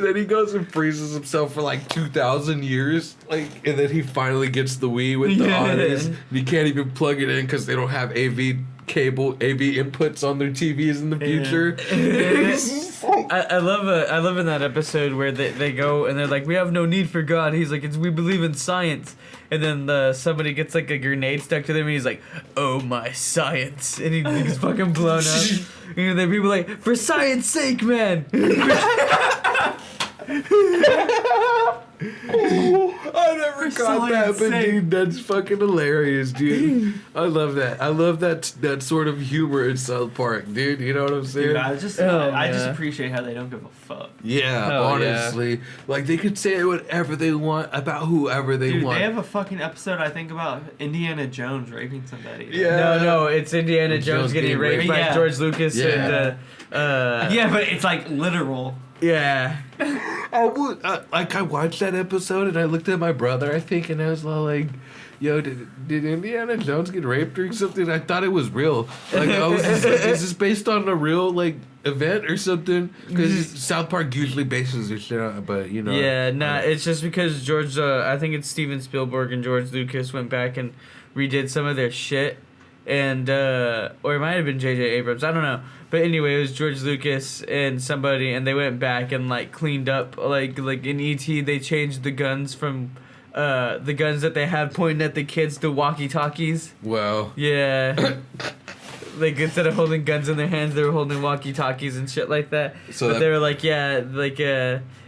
then he goes and freezes himself for like 2,000 years, like, and then he finally gets the Wii with the Yeah. otters, and he can't even plug it in because they don't have AV inputs on their TVs in the future. I love in that episode where they go and they're like, we have no need for God. He's like, we believe in science. And then somebody gets like a grenade stuck to them and he's like, oh my science, and he's fucking blown up. And then people are like, for science sake, man. I never caught that, science but sake. dude, that's fucking hilarious, dude. I love that. I love that sort of humor in South Park, dude. You know what I'm saying? Dude, I just yeah. appreciate how they don't give a fuck. Yeah, Hell honestly. Like, they could say whatever they want about whoever they Dude, want. they have a fucking episode, I think, about Indiana Jones raping somebody. Yeah. No, it's Indiana Jones getting raped by Yeah. George Lucas Yeah. and Yeah, but it's like literal. yeah. I watched that episode and I looked at my brother, I think, and I was all like, yo, did Indiana Jones get raped or something? I thought it was real. Like, I was just like, is this based on a real, like, event or something? Because South Park usually bases their shit on, but, you know. Yeah, nah, it's just because George, I think it's Steven Spielberg and George Lucas went back and redid some of their shit. And, or it might have been J.J. Abrams, I don't know. But anyway, it was George Lucas and somebody, and they went back and, like, cleaned up, like in E.T., they changed the guns from, the guns that they had pointing at the kids, the walkie-talkies. Wow. Yeah. Like, instead of holding guns in their hands, they were holding walkie-talkies and shit like that. So But they were like, yeah, like,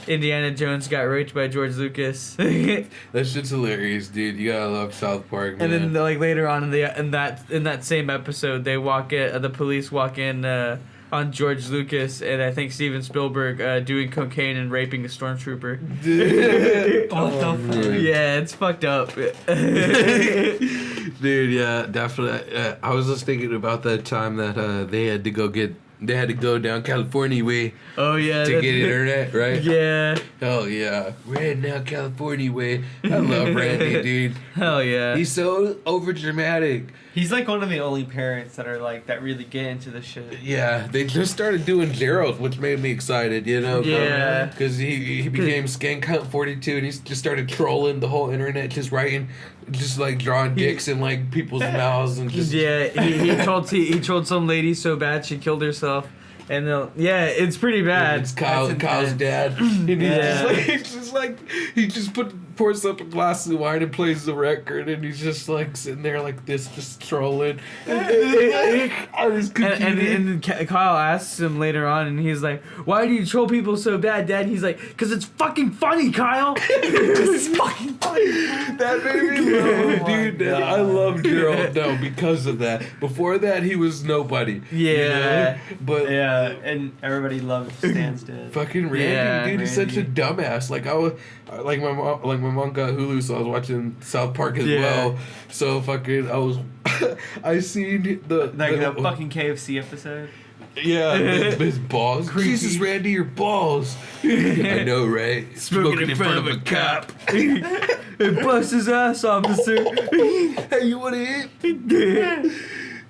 Indiana Jones got raped by George Lucas. that shit's hilarious, dude. You gotta love South Park, man. And then, like, later on in that same episode, the police walk in on George Lucas and I think Steven Spielberg doing cocaine and raping a stormtrooper. What the fuck? Yeah, it's fucked up. Dude, yeah, definitely. I was just thinking about that time that they had to go down California way Oh yeah. to get internet, right? Yeah. Hell yeah. We're heading down California way. I love Randy, dude. Hell yeah. He's so over dramatic. He's like one of the only parents that are like that really get into the shit. Yeah, they just started doing Gerald, which made me excited, you know? Yeah. Because he became Skank Hunt 42 and he just started trolling the whole internet, just writing, just like drawing dicks in like people's mouths and just. Yeah, he trolled some lady so bad she killed herself, and yeah, it's pretty bad. It's Kyle's dad. And he's just like he just pours up a glass of wine and plays the record, and he's just like sitting there like this, just trolling. I was And Kyle asks him later on, and he's like, "Why do you troll people so bad, Dad?" And he's like, "'Cause it's fucking funny, Kyle." 'Cause it's fucking funny. That made me love it, dude. God. I love Gerald now because of that. Before that, he was nobody. Yeah. You know? But Yeah, and everybody loved Stan's dad. fucking Randy, Yeah, dude, he's such a Randy. dumbass. Like my mom got Hulu, so I was watching South Park as Yeah. well. So fucking, I seen the fucking KFC episode. yeah, his balls. Jesus, Randy, your balls. I know, right? Smoking in front of a cop. And bust his ass, officer. Hey, you want to hit?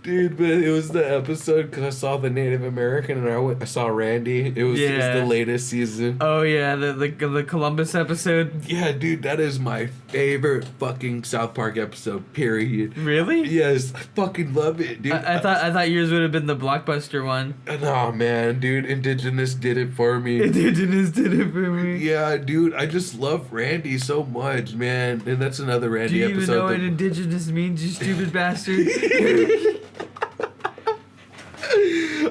Dude, but it was the episode because I saw the Native American and I saw Randy. It was the latest season. Oh yeah, the Columbus episode. Yeah, dude, that is my favorite fucking South Park episode, period. Really? Yes, I fucking love it, dude. I thought yours would have been the Blockbuster one. Oh, man, dude, Indigenous did it for me. Indigenous did it for me. Yeah, dude, I just love Randy so much, man. And that's another Randy Do you episode. even know what indigenous means, you stupid bastard?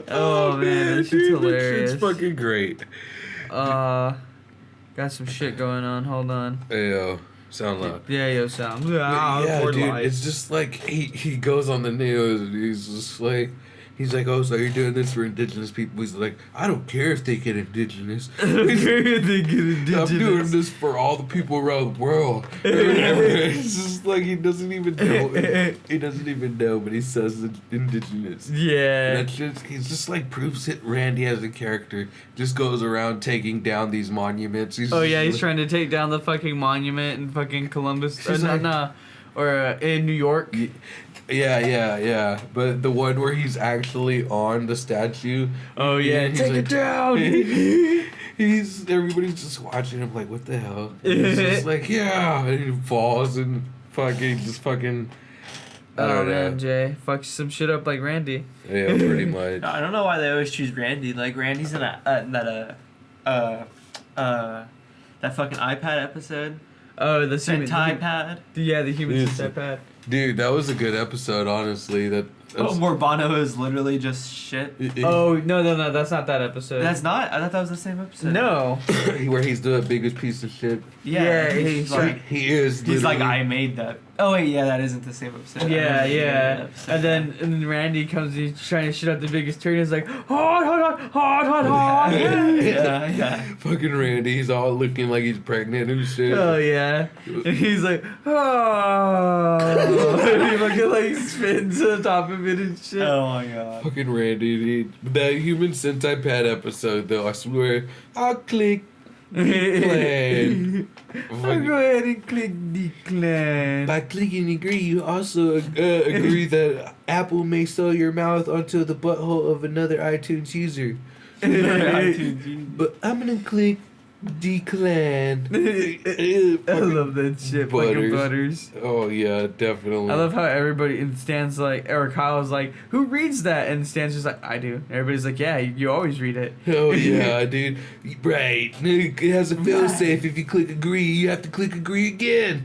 Oh man, that shit's Dude, hilarious. It's fucking great. Got some shit going on. Hold on. Hey, yo, sound loud. Yeah, yo, sound. Yeah, Ford dude, Light. it's just like he goes on the news and he's just like, he's like, oh, so you're doing this for indigenous people? He's like, I don't care if they get indigenous. They get indigenous. I'm doing this for all the people around the world. It's just like he doesn't even know. He doesn't even know, but he says indigenous. Yeah. And that's just, he's just like proves it. Randy as a character just goes around taking down these monuments. Oh yeah, he's trying to take down the fucking monument in fucking Columbus. He's like- Or in New York. Yeah. But the one where he's actually on the statue. Oh yeah, he's take like- it down. Everybody's just watching him like, what the hell? And he's just like, yeah, and he falls and fucking I Oh don't man, know. Jay, fuck some shit up like Randy. Yeah, pretty much. I don't know why they always choose Randy. Like Randy's in that fucking iPad episode. Oh, the Sentai pad. Yeah, the human Yes. sentai pad. Dude, that was a good episode, honestly. That's Where Bono is literally just shit. Oh no, that's not that episode. That's not. I thought that was the same episode. no. where he's the biggest piece of shit. Yeah, he's he's like He is. he's like literally- I made that. Oh wait, yeah, that isn't the same episode. Yeah, I remember yeah. the episode. And then Randy comes, he's trying to shit out the biggest turd. He's like, hot. yeah. Fucking Randy, he's all looking like he's pregnant and shit. Oh yeah. And he's like, oh. And he fucking like spins on top of it and shit. Oh my god. Fucking Randy, dude. That human Sentai Pad episode, though, I swear, I'll click decline. I'll go ahead and click decline. By clicking agree, you also agree that Apple may sell your mouth onto the butthole of another iTunes user. But I'm gonna click Declan. I love that shit. Fucking Butters. Oh yeah, definitely. I love how everybody and Stan's like, or Kyle's like, who reads that? And Stan's just like, I do. Everybody's like, yeah, you always read it. Oh yeah, dude. Right. It has a failsafe. If you click agree, you have to click agree again.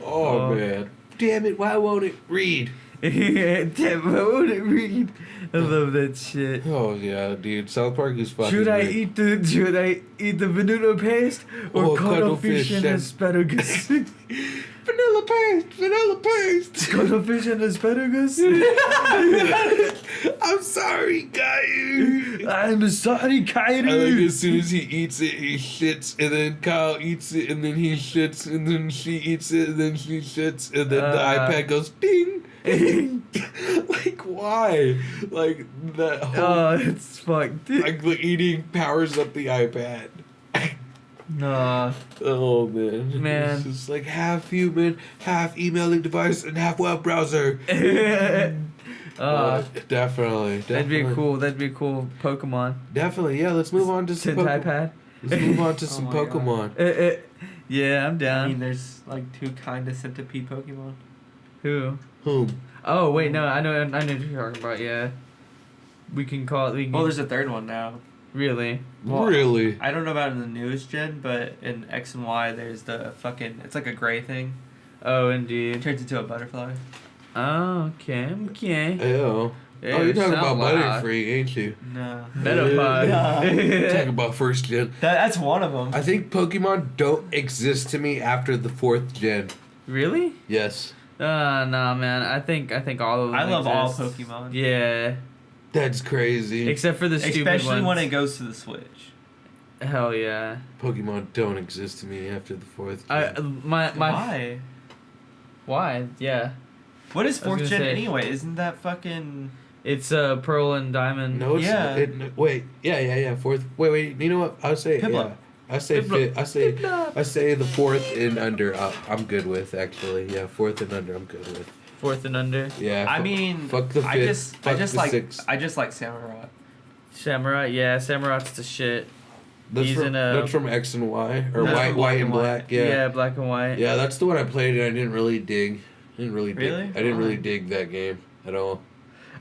Oh man. Damn it, why won't it read? Damn, why won't it read? I love that shit. Oh yeah, dude. South Park is fucking Should I great. eat the vanilla paste or cuttlefish and and- asparagus? Vanilla paste. Cuttlefish and asparagus. I'm sorry, guys. I'm sorry, I like Kyrie. as soon as he eats it, he shits, and then Kyle eats it, and then he shits, and then she eats it, and then she shits, and then the iPad goes ding. Like why? Like that whole Oh, it's fucked. like the eating powers up the iPad. Nah. Oh man. Man. It's just like half human, half emailing device, and half web browser. Definitely. That'd be a cool Pokemon. Definitely, yeah. Let's move on to some Sentai pad. Let's move on to Oh some my God. Pokemon. Yeah, I'm I down. mean, there's like two kind of centipede Pokemon. Who? Whom? Oh wait, no, I know what you're talking about. Yeah, we can call it. Well, there's a third one now. Really. Well, Really? I don't know about in the newest gen, but in X and Y, there's the fucking. It's like a gray thing. Oh, It indeed. turns into a butterfly. Oh, okay. Ew. Yeah, Oh, you're talking sound about loud. Butterfree, ain't you? No. Metapod. Talking about first gen. That's one of them. I think Pokemon don't exist to me after the fourth gen. Really? Yes. Nah, man. I think all of them. I love all exist. Pokemon. Yeah, That's crazy. except for the stupid Especially ones. when it goes to the Switch. Hell yeah. Pokemon don't exist to me after the fourth gen. Why? Why? Yeah. What is I was fourth gonna gen say- anyway? Isn't that fucking? It's Pearl and Diamond. No, it's Yeah. wait. Yeah. Fourth. Wait. You know what? I would say Piplup. yeah. I say Piplup. fit. I say the fourth and under. I'm good with actually. Yeah, fourth and under. I'm good with. Fourth and under. Yeah. I mean, fuck the fifth. I fuck just the like sixth. I just like Samurai. Samurai. Yeah, Samurai's the shit. That's he's from, in a- that's from X and Y or That's white, from white Black and and black. Yeah. Yeah. Black and white. Yeah, that's the one I played and I didn't really dig. Really? I didn't really Why? dig that game at all.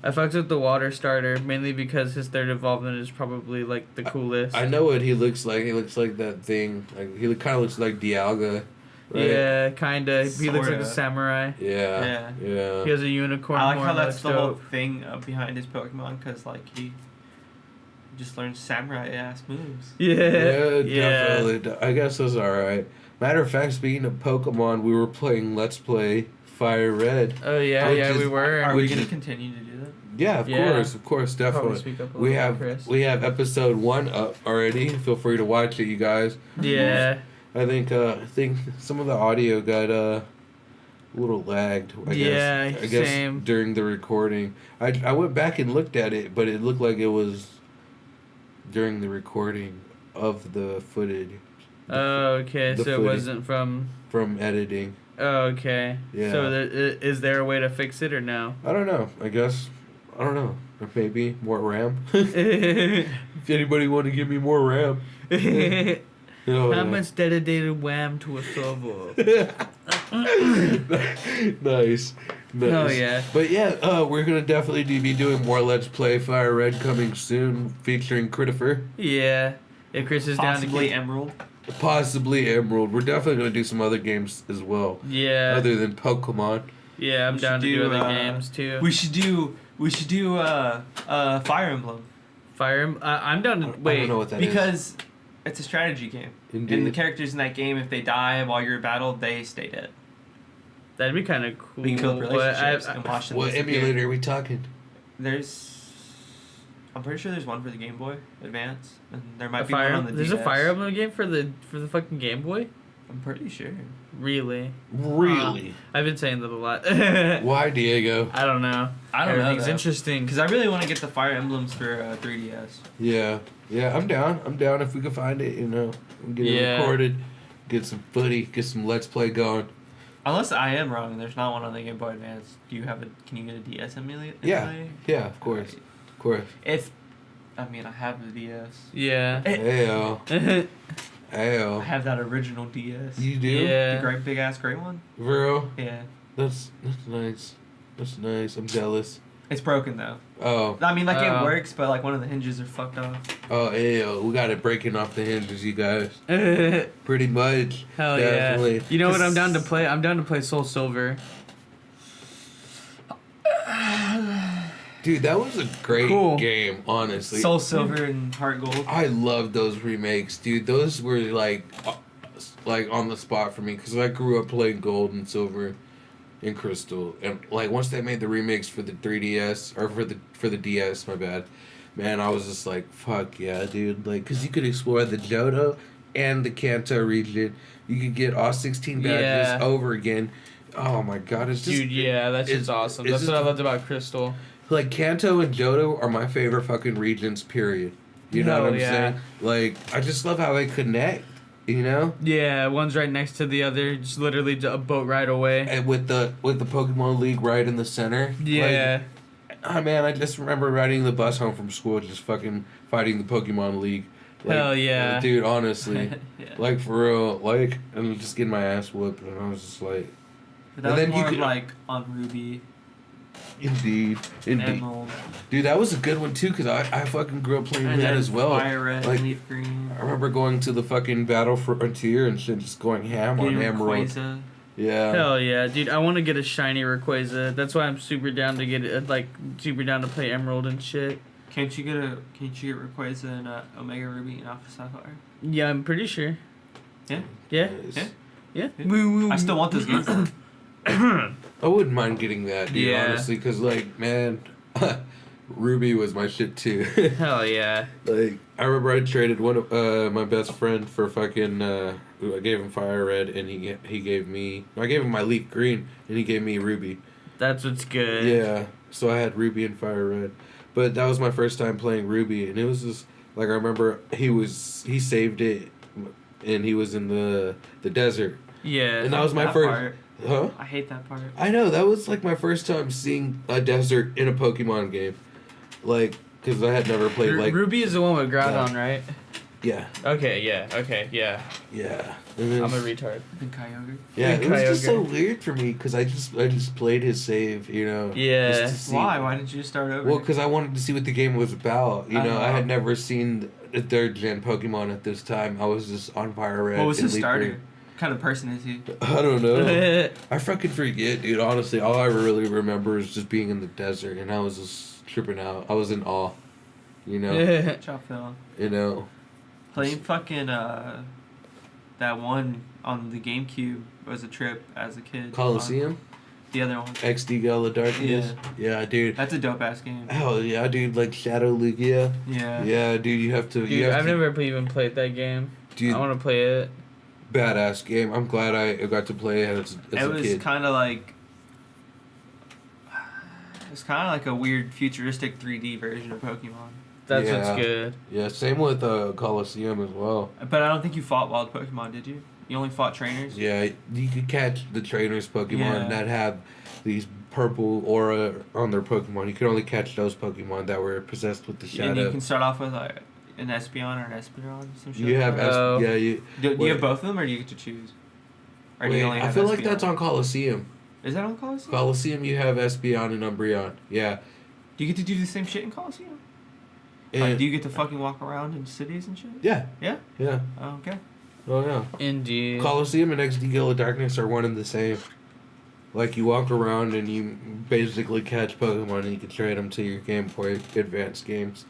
I fucked with the water starter mainly because his third evolvement is probably like the coolest. I know what he looks like. He looks like that thing. Like he kind of looks like Dialga. Right? Yeah, kinda. He looks like a Sorta. samurai. Yeah. Yeah. He has a unicorn. I like horn how that that's looks the whole dope. thing behind his Pokemon, because like he just learns samurai ass moves. Yeah. Definitely. I guess that's alright. Matter of fact, speaking of Pokemon, we were playing Let's Play Fire Red. Oh yeah, Which yeah, is- we were. Are we Which gonna is- continue to do that? Yeah, of Yeah. course, Probably definitely. speak up a We little have bit, Chris. we have episode 1 up already. Feel free to watch it, you guys. Yeah. I think some of the audio got a little lagged. I Yeah, guess same. during the recording. I went back and looked at it, but it looked like it was during the recording of the footage Oh, okay. the So it footage. wasn't from. from editing. Oh, okay. Yeah. So is there a way to fix it or no? I don't know. I guess I don't know. Or maybe more RAM. How If anybody want to give me more RAM. Oh, yeah. much dedicated wham to a server? Nice. Oh, yeah. But yeah, we're gonna definitely be doing more Let's Play Fire Red coming soon, featuring Critifer, Yeah. If Chris is down to Possibly keep. Emerald. possibly Emerald. We're definitely gonna do some other games as well, Yeah. other than Pokemon. Yeah, I'm We down to should do do, other uh, games too. We should do Fire Emblem, I'm down to I don't wait. know what that is. because it's a strategy game. And the Indeed. characters in that game, if they die while you're in battle, they stay dead. That'd be kind of cool. We can build but relationships and watch them What disappear. emulator are we talking? I'm pretty sure there's one for the Game Boy Advance, and there might a be one fire. on the There's DS. a Fire Emblem game for the fucking Game Boy. I'm pretty sure. Really? Really? I've been saying that a lot. Why, Diego? I don't know. I don't know. Everything's though. interesting. Because I really want to get the Fire Emblems for 3DS. Yeah, I'm down. I'm down if we can find it. You know, get it Yeah. recorded, get some footy, get some Let's Play going. Unless I am wrong, and there's not one on the Game Boy Advance. Do you have a? Can you get a DS emulator? Yeah, of course, of course. If I mean, I have the DS. Yeah. Ayo. I Ayo. have that original DS. You do? Yeah. The great big ass gray one. Bro, Yeah. that's nice. That's nice. I'm jealous. It's broken though. Oh. I mean, like Oh. it works, but like one of the hinges are fucked off. Oh, ayo. We got it breaking off the hinges, you guys. Hell Pretty much. Definitely. yeah. You know what I'm down to play? I'm down to play Soul Silver. Dude, that was a great Cool. game, honestly. Soul Silver and Heart Gold. I love those remakes, dude. Those were like on the spot for me because I grew up playing Gold and Silver and Crystal, and like once they made the remakes for the 3DS or for the DS, my bad, man, I was just like, fuck yeah, dude. Like, cause you could explore the Johto and the Kanto region. You could get all 16 badges Yeah. over again. Oh my god, it's just Dude, yeah, that shit's it's- awesome. it's That's what I just- loved about Crystal. like Kanto and Johto are my favorite fucking regions. Period. You know Hell what I'm yeah. saying? Like, I just love how they connect. You know, Yeah, one's right next to the other, just literally a boat ride away. and with the Pokemon League right in the center. Yeah. Like, oh man, I just remember riding the bus home from school, just fucking fighting the Pokemon League. Like, Hell yeah. dude! Honestly, Yeah. like for real, like, and just getting my ass whooped, and I was just like, But that And was then you more could- like on Ruby, indeed, indeed, Emerald, dude, that was a good one too, cause I fucking grew up playing and that then as well. Fire Red, Like, Leaf Green, I remember going to the fucking Battle Frontier and shit, just going ham on getting Emerald. Rayquaza. Yeah. Hell yeah, dude! I want to get a shiny Rayquaza. That's why I'm super down to get it. Like super down to play Emerald and shit. Can't you get Rayquaza and Omega Ruby and Alpha Sapphire? Yeah, I'm pretty sure. Yeah. Yeah. Nice. Yeah. Yeah. I still want those games. I wouldn't mind getting that, dude, Yeah. honestly, because, like, man, Ruby was my shit, too. Hell yeah. Like, I remember I traded one of my best friend for fucking, I gave him Fire Red, and he gave me, I gave him my Leaf Green, and he gave me Ruby. That's what's good. Yeah, so I had Ruby and Fire Red. But that was my first time playing Ruby, and it was just, like, I remember he saved it, and he was in the desert. Yeah. And that was my That first... part. Huh? I hate that part. I know, that was like my first time seeing a desert in a Pokemon game. Like, because I had never played, like, Ruby is the one with Groudon, right? yeah, Okay, yeah. yeah. And then- I'm a retard. And Kyogre. yeah, it was just so Kyogre. weird for me, because I just played his save, you know. Yeah. just to see- Why? Why didn't you just start over? Well, because I wanted to see what the game was about. You know, I Oh. had never seen a third gen Pokemon at this time. I was just on Fire Red. what was and his Leaf starter? Green. What kind of person is he? I don't know. I fucking forget, dude. Honestly, all I really remember is just being in the desert, and I was just tripping out. I was in awe. You know. Chop Phil. You know. Playing fucking that one on the GameCube was a trip as a kid. Coliseum. The other one. XD Gala Darkness. Yeah, dude. That's a dope ass game. Hell yeah, dude. Like Shadow Lugia. Yeah. Yeah, dude. You have to. Dude, you have I've to, never even played that game. Dude, I want to play it. badass game. I'm glad I got to play it as It a was kid. kind of like. It's kind of like a weird futuristic 3D version of Pokemon. That's Yeah. what's good. Yeah, same with Coliseum as well. But I don't think you fought wild Pokemon, did you? You only fought trainers? Yeah, you could catch the trainers Pokemon Yeah. that have these purple aura on their Pokemon. You could only catch those Pokemon that were possessed with the And you shadow. can start off with like an Espeon or an Espeon, some shit. You like have that. Oh. yeah, you Do you wait. have both of them, or do you get to choose? Or do wait, you only I have feel like Espeon? that's on Coliseum. Is that on Coliseum? Coliseum, you have Espeon and Umbreon. Yeah. Do you get to do the same shit in Coliseum? And, Like, do you get to fucking walk around in cities and shit? yeah. Yeah? Yeah. Oh, okay. Oh yeah. Indeed. Coliseum and XD Gala Darkness are one and the same. Like, you walk around and you basically catch Pokemon and you can trade them to your Game Boy Advance games.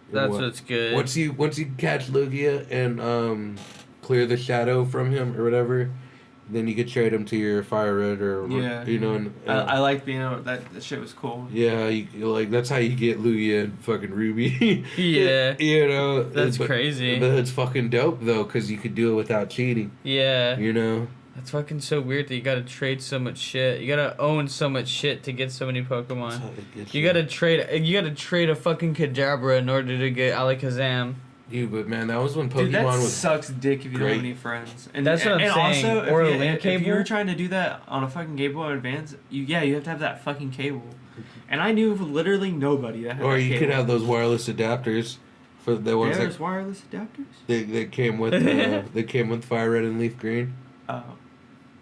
And That's what- what's good. Once you catch Lugia and clear the shadow from him or whatever, then you could trade him to your Fire Red or Yeah. you know. And, I like being able that shit was cool. yeah, you like that's how you get Lugia and fucking Ruby. Yeah. you know. That's but- crazy. But it's fucking dope though, cause you could do it without cheating. Yeah. You know. That's fucking so weird that you gotta trade so much shit. You gotta own so much shit to get so many That's Pokemon. how it gets You gotta trade a fucking Kadabra in order to get Alakazam. Dude, but man, that was when Pokemon Dude, that was. sucks dick if you don't great. have any friends. And That's what I'm and saying. Also, Or a if link if you cable? were trying to do that on a fucking Game Boy Advance, you have to have that fucking cable. and I knew literally nobody that had. Or that you cable. could have those wireless adapters for the ones There's that wireless adapters. they came with. They came with fire red and leaf green. Oh,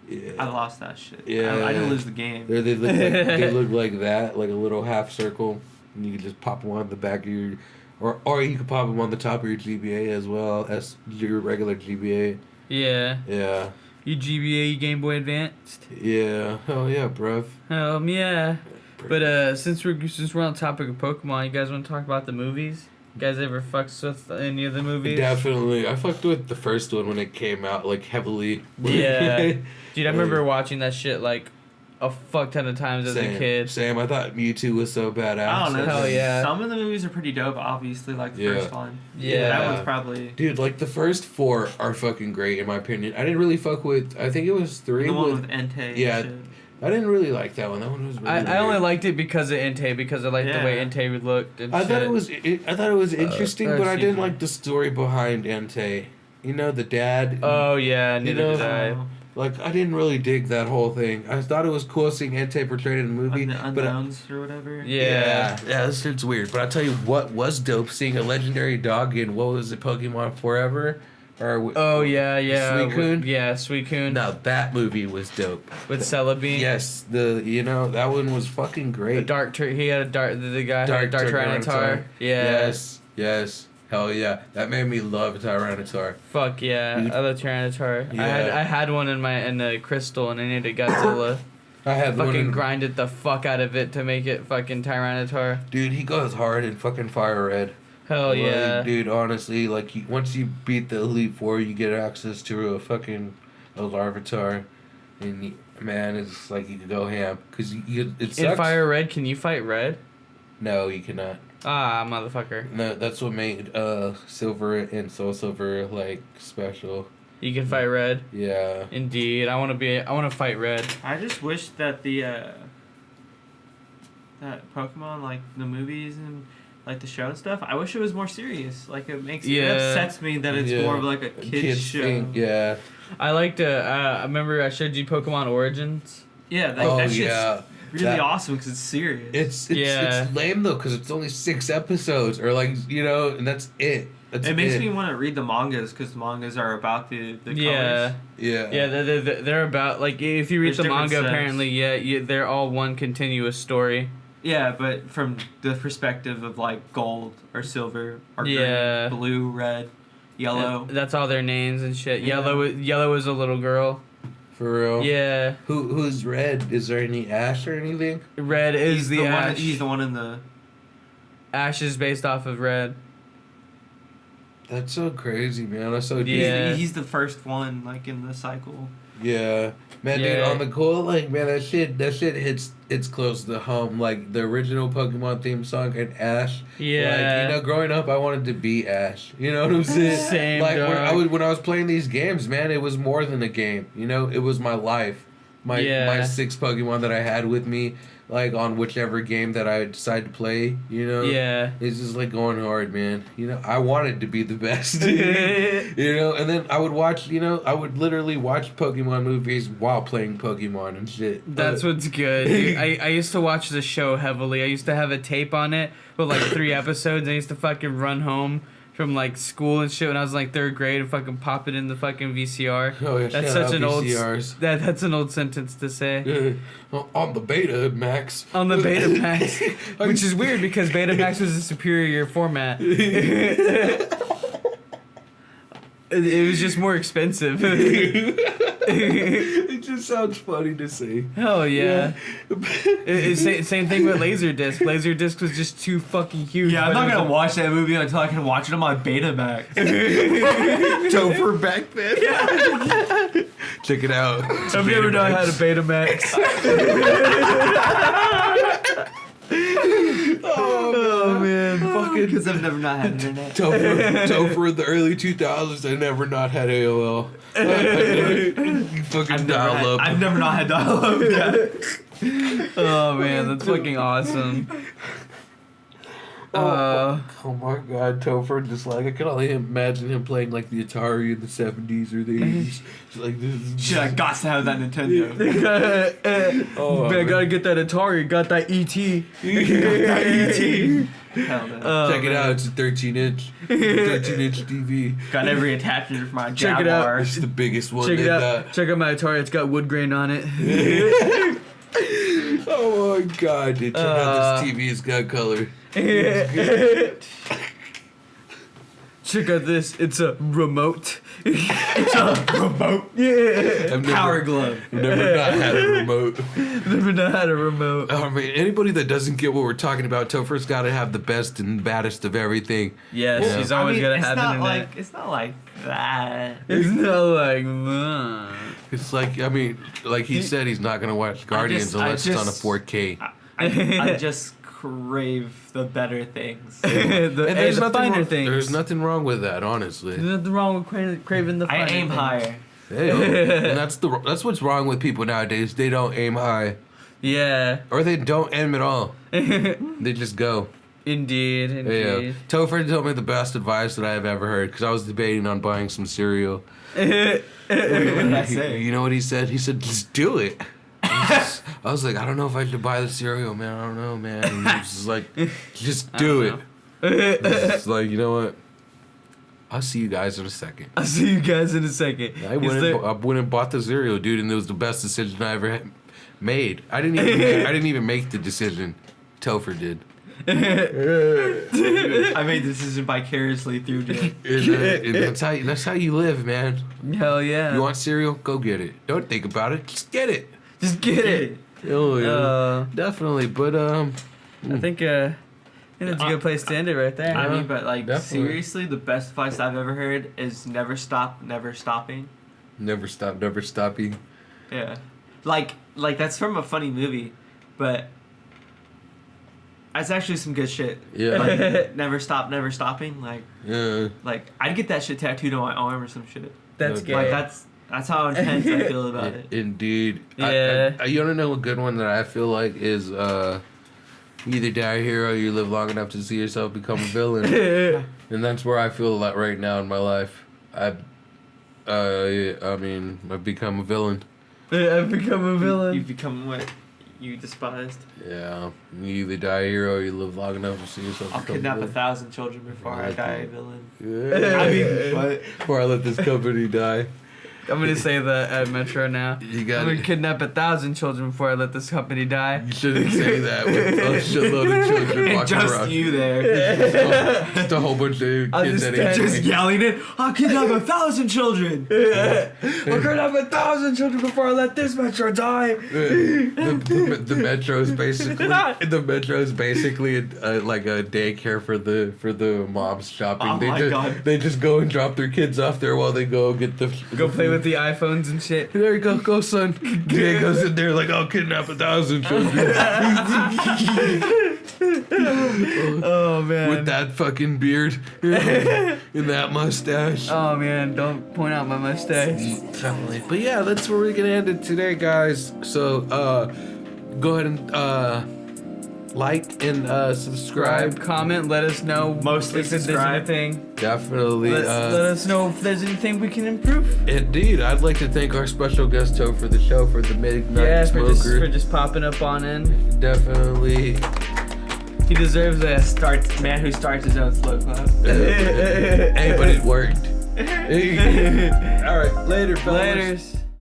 Yeah. I lost that shit. Yeah. I didn't lose the game. They look like they look like that, like a little half circle, and you can just pop them on the back of your, or you could pop them on the top of your GBA as well as your regular GBA. Yeah. Yeah. You GBA, you Game Boy Advanced. Yeah. Hell yeah, bruv. Yeah. But since we're on the topic of Pokemon, you guys want to talk about the movies? You guys ever fucks with any of the movies? Definitely. I fucked with the first one when it came out, like, heavily. Yeah. Dude, I remember watching that shit, like, a fuck ton of times as a kid. Same. I thought Mewtwo was so badass. I don't know. Hell yeah. Some of the movies are pretty dope. Obviously, like the first one. Yeah. That one's probably. Dude, like, the first 4 are fucking great, in my opinion. I didn't really fuck with... I think it was 3 The one with Entei. Yeah. And shit. I didn't really like that one. That one was really I only weird. liked it because of Entei, because I liked the way Yeah. Entei looked and I shit. thought it was interesting, or but I didn't CG. like the story behind Entei. You know, the dad. Oh, yeah, neither know, did I. Like, I didn't really dig that whole thing. I thought it was cool seeing Entei portrayed in the movie. The but unknowns or whatever. Yeah. yeah, this shit's weird. But I'll tell you what was dope, seeing a legendary dog in, what was it, Pokemon Forever? Or Oh, yeah. Suicune? Yeah, Suicune. Now, that movie was dope. With Celebi. Yes, that one was fucking great. He had a the guy had a dark Tyranitar. Yeah. Yes. Hell yeah. That made me love Tyranitar. Fuck yeah. Dude. I love Tyranitar. Yeah. I had one in the crystal and I needed Godzilla. I had one Fucking in- grinded the fuck out of it to make it fucking Tyranitar. Dude, he goes hard in fucking Fire Red. Hell Like, yeah. dude, honestly, like, once you beat the Elite Four, you get access to a Larvitar. And, man, it's like you can go ham. Because it sucks. In Fire Red, can you fight Red? No, you cannot. Ah, motherfucker. No, that's what made Silver and Soul Silver, like, special. You can fight Red. Yeah. Indeed. I want to fight Red. I just wish that that Pokemon, like the movies and like the show and stuff, I wish it was more serious. Like it upsets me that it's more of like a kid's show. Thing, yeah. I liked I remember I showed you Pokemon Origins. Yeah, that shit's yeah. really awesome because it's serious. It's Yeah. lame though because it's only 6 episodes or like and that's it. That's it makes me want to read the mangas because the mangas are about the Yeah. colors. Yeah. Yeah, they're about, like, if you read There's the different manga, sets. apparently, they're all one continuous story. Yeah, but from the perspective of like gold or silver or Yeah. green, blue, red, yellow. And that's all their names and shit. Yeah. Yellow is a little girl. For real. Yeah. Who's Red? Is there any Ash or anything? Red is He's the one. Ash. He's the one in the. Ash is based off of Red. That's so crazy, man. That's so deep. Yeah. He's the first one like in the cycle. Yeah. Man, dude, Yeah. on the cool, like, man, that shit it's close to home. Like, the original Pokemon theme song and Ash. Yeah. Like, growing up, I wanted to be Ash. You know what I'm saying? Same, Like, dog. when I was playing these games, man, it was more than a game. It was my life. My 6 Pokemon that I had with me, like, on whichever game that I decide to play, Yeah. It's just, like, going hard, man. I wanted to be the best. And then I would watch, I would literally watch Pokemon movies while playing Pokemon and shit. That's what's good. Dude, I used to watch the show heavily. I used to have a tape on it with like 3 episodes. I used to fucking run home from like school and shit when I was in like 3rd grade and fucking pop it in the fucking VCR. Oh, yeah, That's shout such out an VCRs. that's an old sentence to say. On the Beta Max. On the Betamax, which is weird because Betamax was a superior format. It was just more expensive. It just sounds funny to say. Hell yeah. Same thing with Laserdisc. Laserdisc was just too fucking huge. Yeah, I'm but not it was gonna watch that movie until I can watch it on my Betamax. Topher back then. Check it out. Have you ever not had a Betamax? Oh man, fucking Because I've never not had internet. Topher in the early 2000s. I never not had AOL. Fucking dial up. I've never not had dial up. Yeah. Oh man, that's fucking awesome. Oh my God, Topher! Just like I can only imagine him playing like the Atari in the 70s or the 80s. Just like this. Shit, I got to have that Nintendo. Oh, Man, gotta get that Atari. Got that ET. Hell no. Check it out. It's a 13-inch, 13-inch TV. Got every attachment for my Check it out. Jaguar. It's the biggest one. Check they it out. got. Check out my Atari. It's got wood grain on it. Oh my God, dude! Check out this TV. It's got color. Check out this. It's a remote. It's a remote. Yeah. I've Power glove. never not had a remote. Never know how to remote. I mean, anybody that doesn't get what we're talking about, Topher's got to have the best and baddest of everything. Yes, Well, she's always gonna have internet. It's not like that. It's not like that. It's like, I mean, like he said, he's not gonna watch Guardians I unless it's on a just- 4K. I just crave the better things. There's the finer wrong, things. There's nothing wrong with that, honestly. There's nothing wrong with craving the I finer aim things. higher. Hey, and that's what's wrong with people nowadays. They don't aim high, Yeah. or they don't aim at all. They just go. Indeed, Yeah. indeed. Topher told me the best advice that I have ever heard because I was debating on buying some cereal. What did I say? You know what he said? He said, "Just do it." I was like, I don't know if I should buy the cereal, man. I don't know, man. And he was just like, just do it. It's like, you know what? I'll see you guys in a second. I'll see you guys in a second. I went and bought the cereal, dude, and it was the best decision I ever made. I didn't even make the decision. Topher did. I made the decision vicariously through Jay. And that's how you live, man. Hell yeah. You want cereal? Go get it. Don't think about it. Just get it. Just get it. Oh yeah, definitely. But I think that's a good place to end it right there. I mean, but like Definitely. seriously, the best advice I've ever heard is never stop, never stopping. never stopping. Yeah, like that's from a funny movie, but that's actually some good shit. Yeah. Like, never stop, never stopping. Yeah. Like I'd get that shit tattooed on my arm or some shit. That's No, good. Like that's how intense I feel about it. Indeed. Yeah. You want to know a good one that I feel like is you either die a hero or you live long enough to see yourself become a villain. And that's where I feel a lot right now in my life. I've become a villain. I've become a villain. You've become what you despised. Yeah. You either die a hero or you live long enough to see yourself I'll become kidnap a villain. 1,000 children before I like die it. a villain. Yeah. I mean, what? Before I let this company die. I'm gonna say that at Metro now. You I'm got gonna it. kidnap 1,000 children before I let this company die. You shouldn't say that with a shitload of children walking Just around. you there. Just a whole bunch of I'll kids just that ain't stand- Just yelling it. I'll kidnap 1,000 children. I'll kidnap 1,000 children before I let this Metro die. The metro is basically like a daycare for the moms shopping. Oh my God. They just go and drop their kids off there while they go get the Go play with the iPhones and shit. There you go, son. Jay goes in there like, I'll kidnap 1,000 children Oh man. with that fucking beard and that mustache. Oh man, don't point out my mustache. Definitely. But yeah, that's where we're gonna end it today, guys. So go ahead and like and subscribe. Comment, let us know. Mostly if there's subscribe. anything. Definitely. Let us know if there's anything we can improve. Indeed, I'd like to thank our special guest Topher for the show, for the midnight Yeah, smoker. for just popping up on in. Definitely. He deserves a Man who starts his own slow clap. Hey, but it worked. All right, later, fellas. Laters.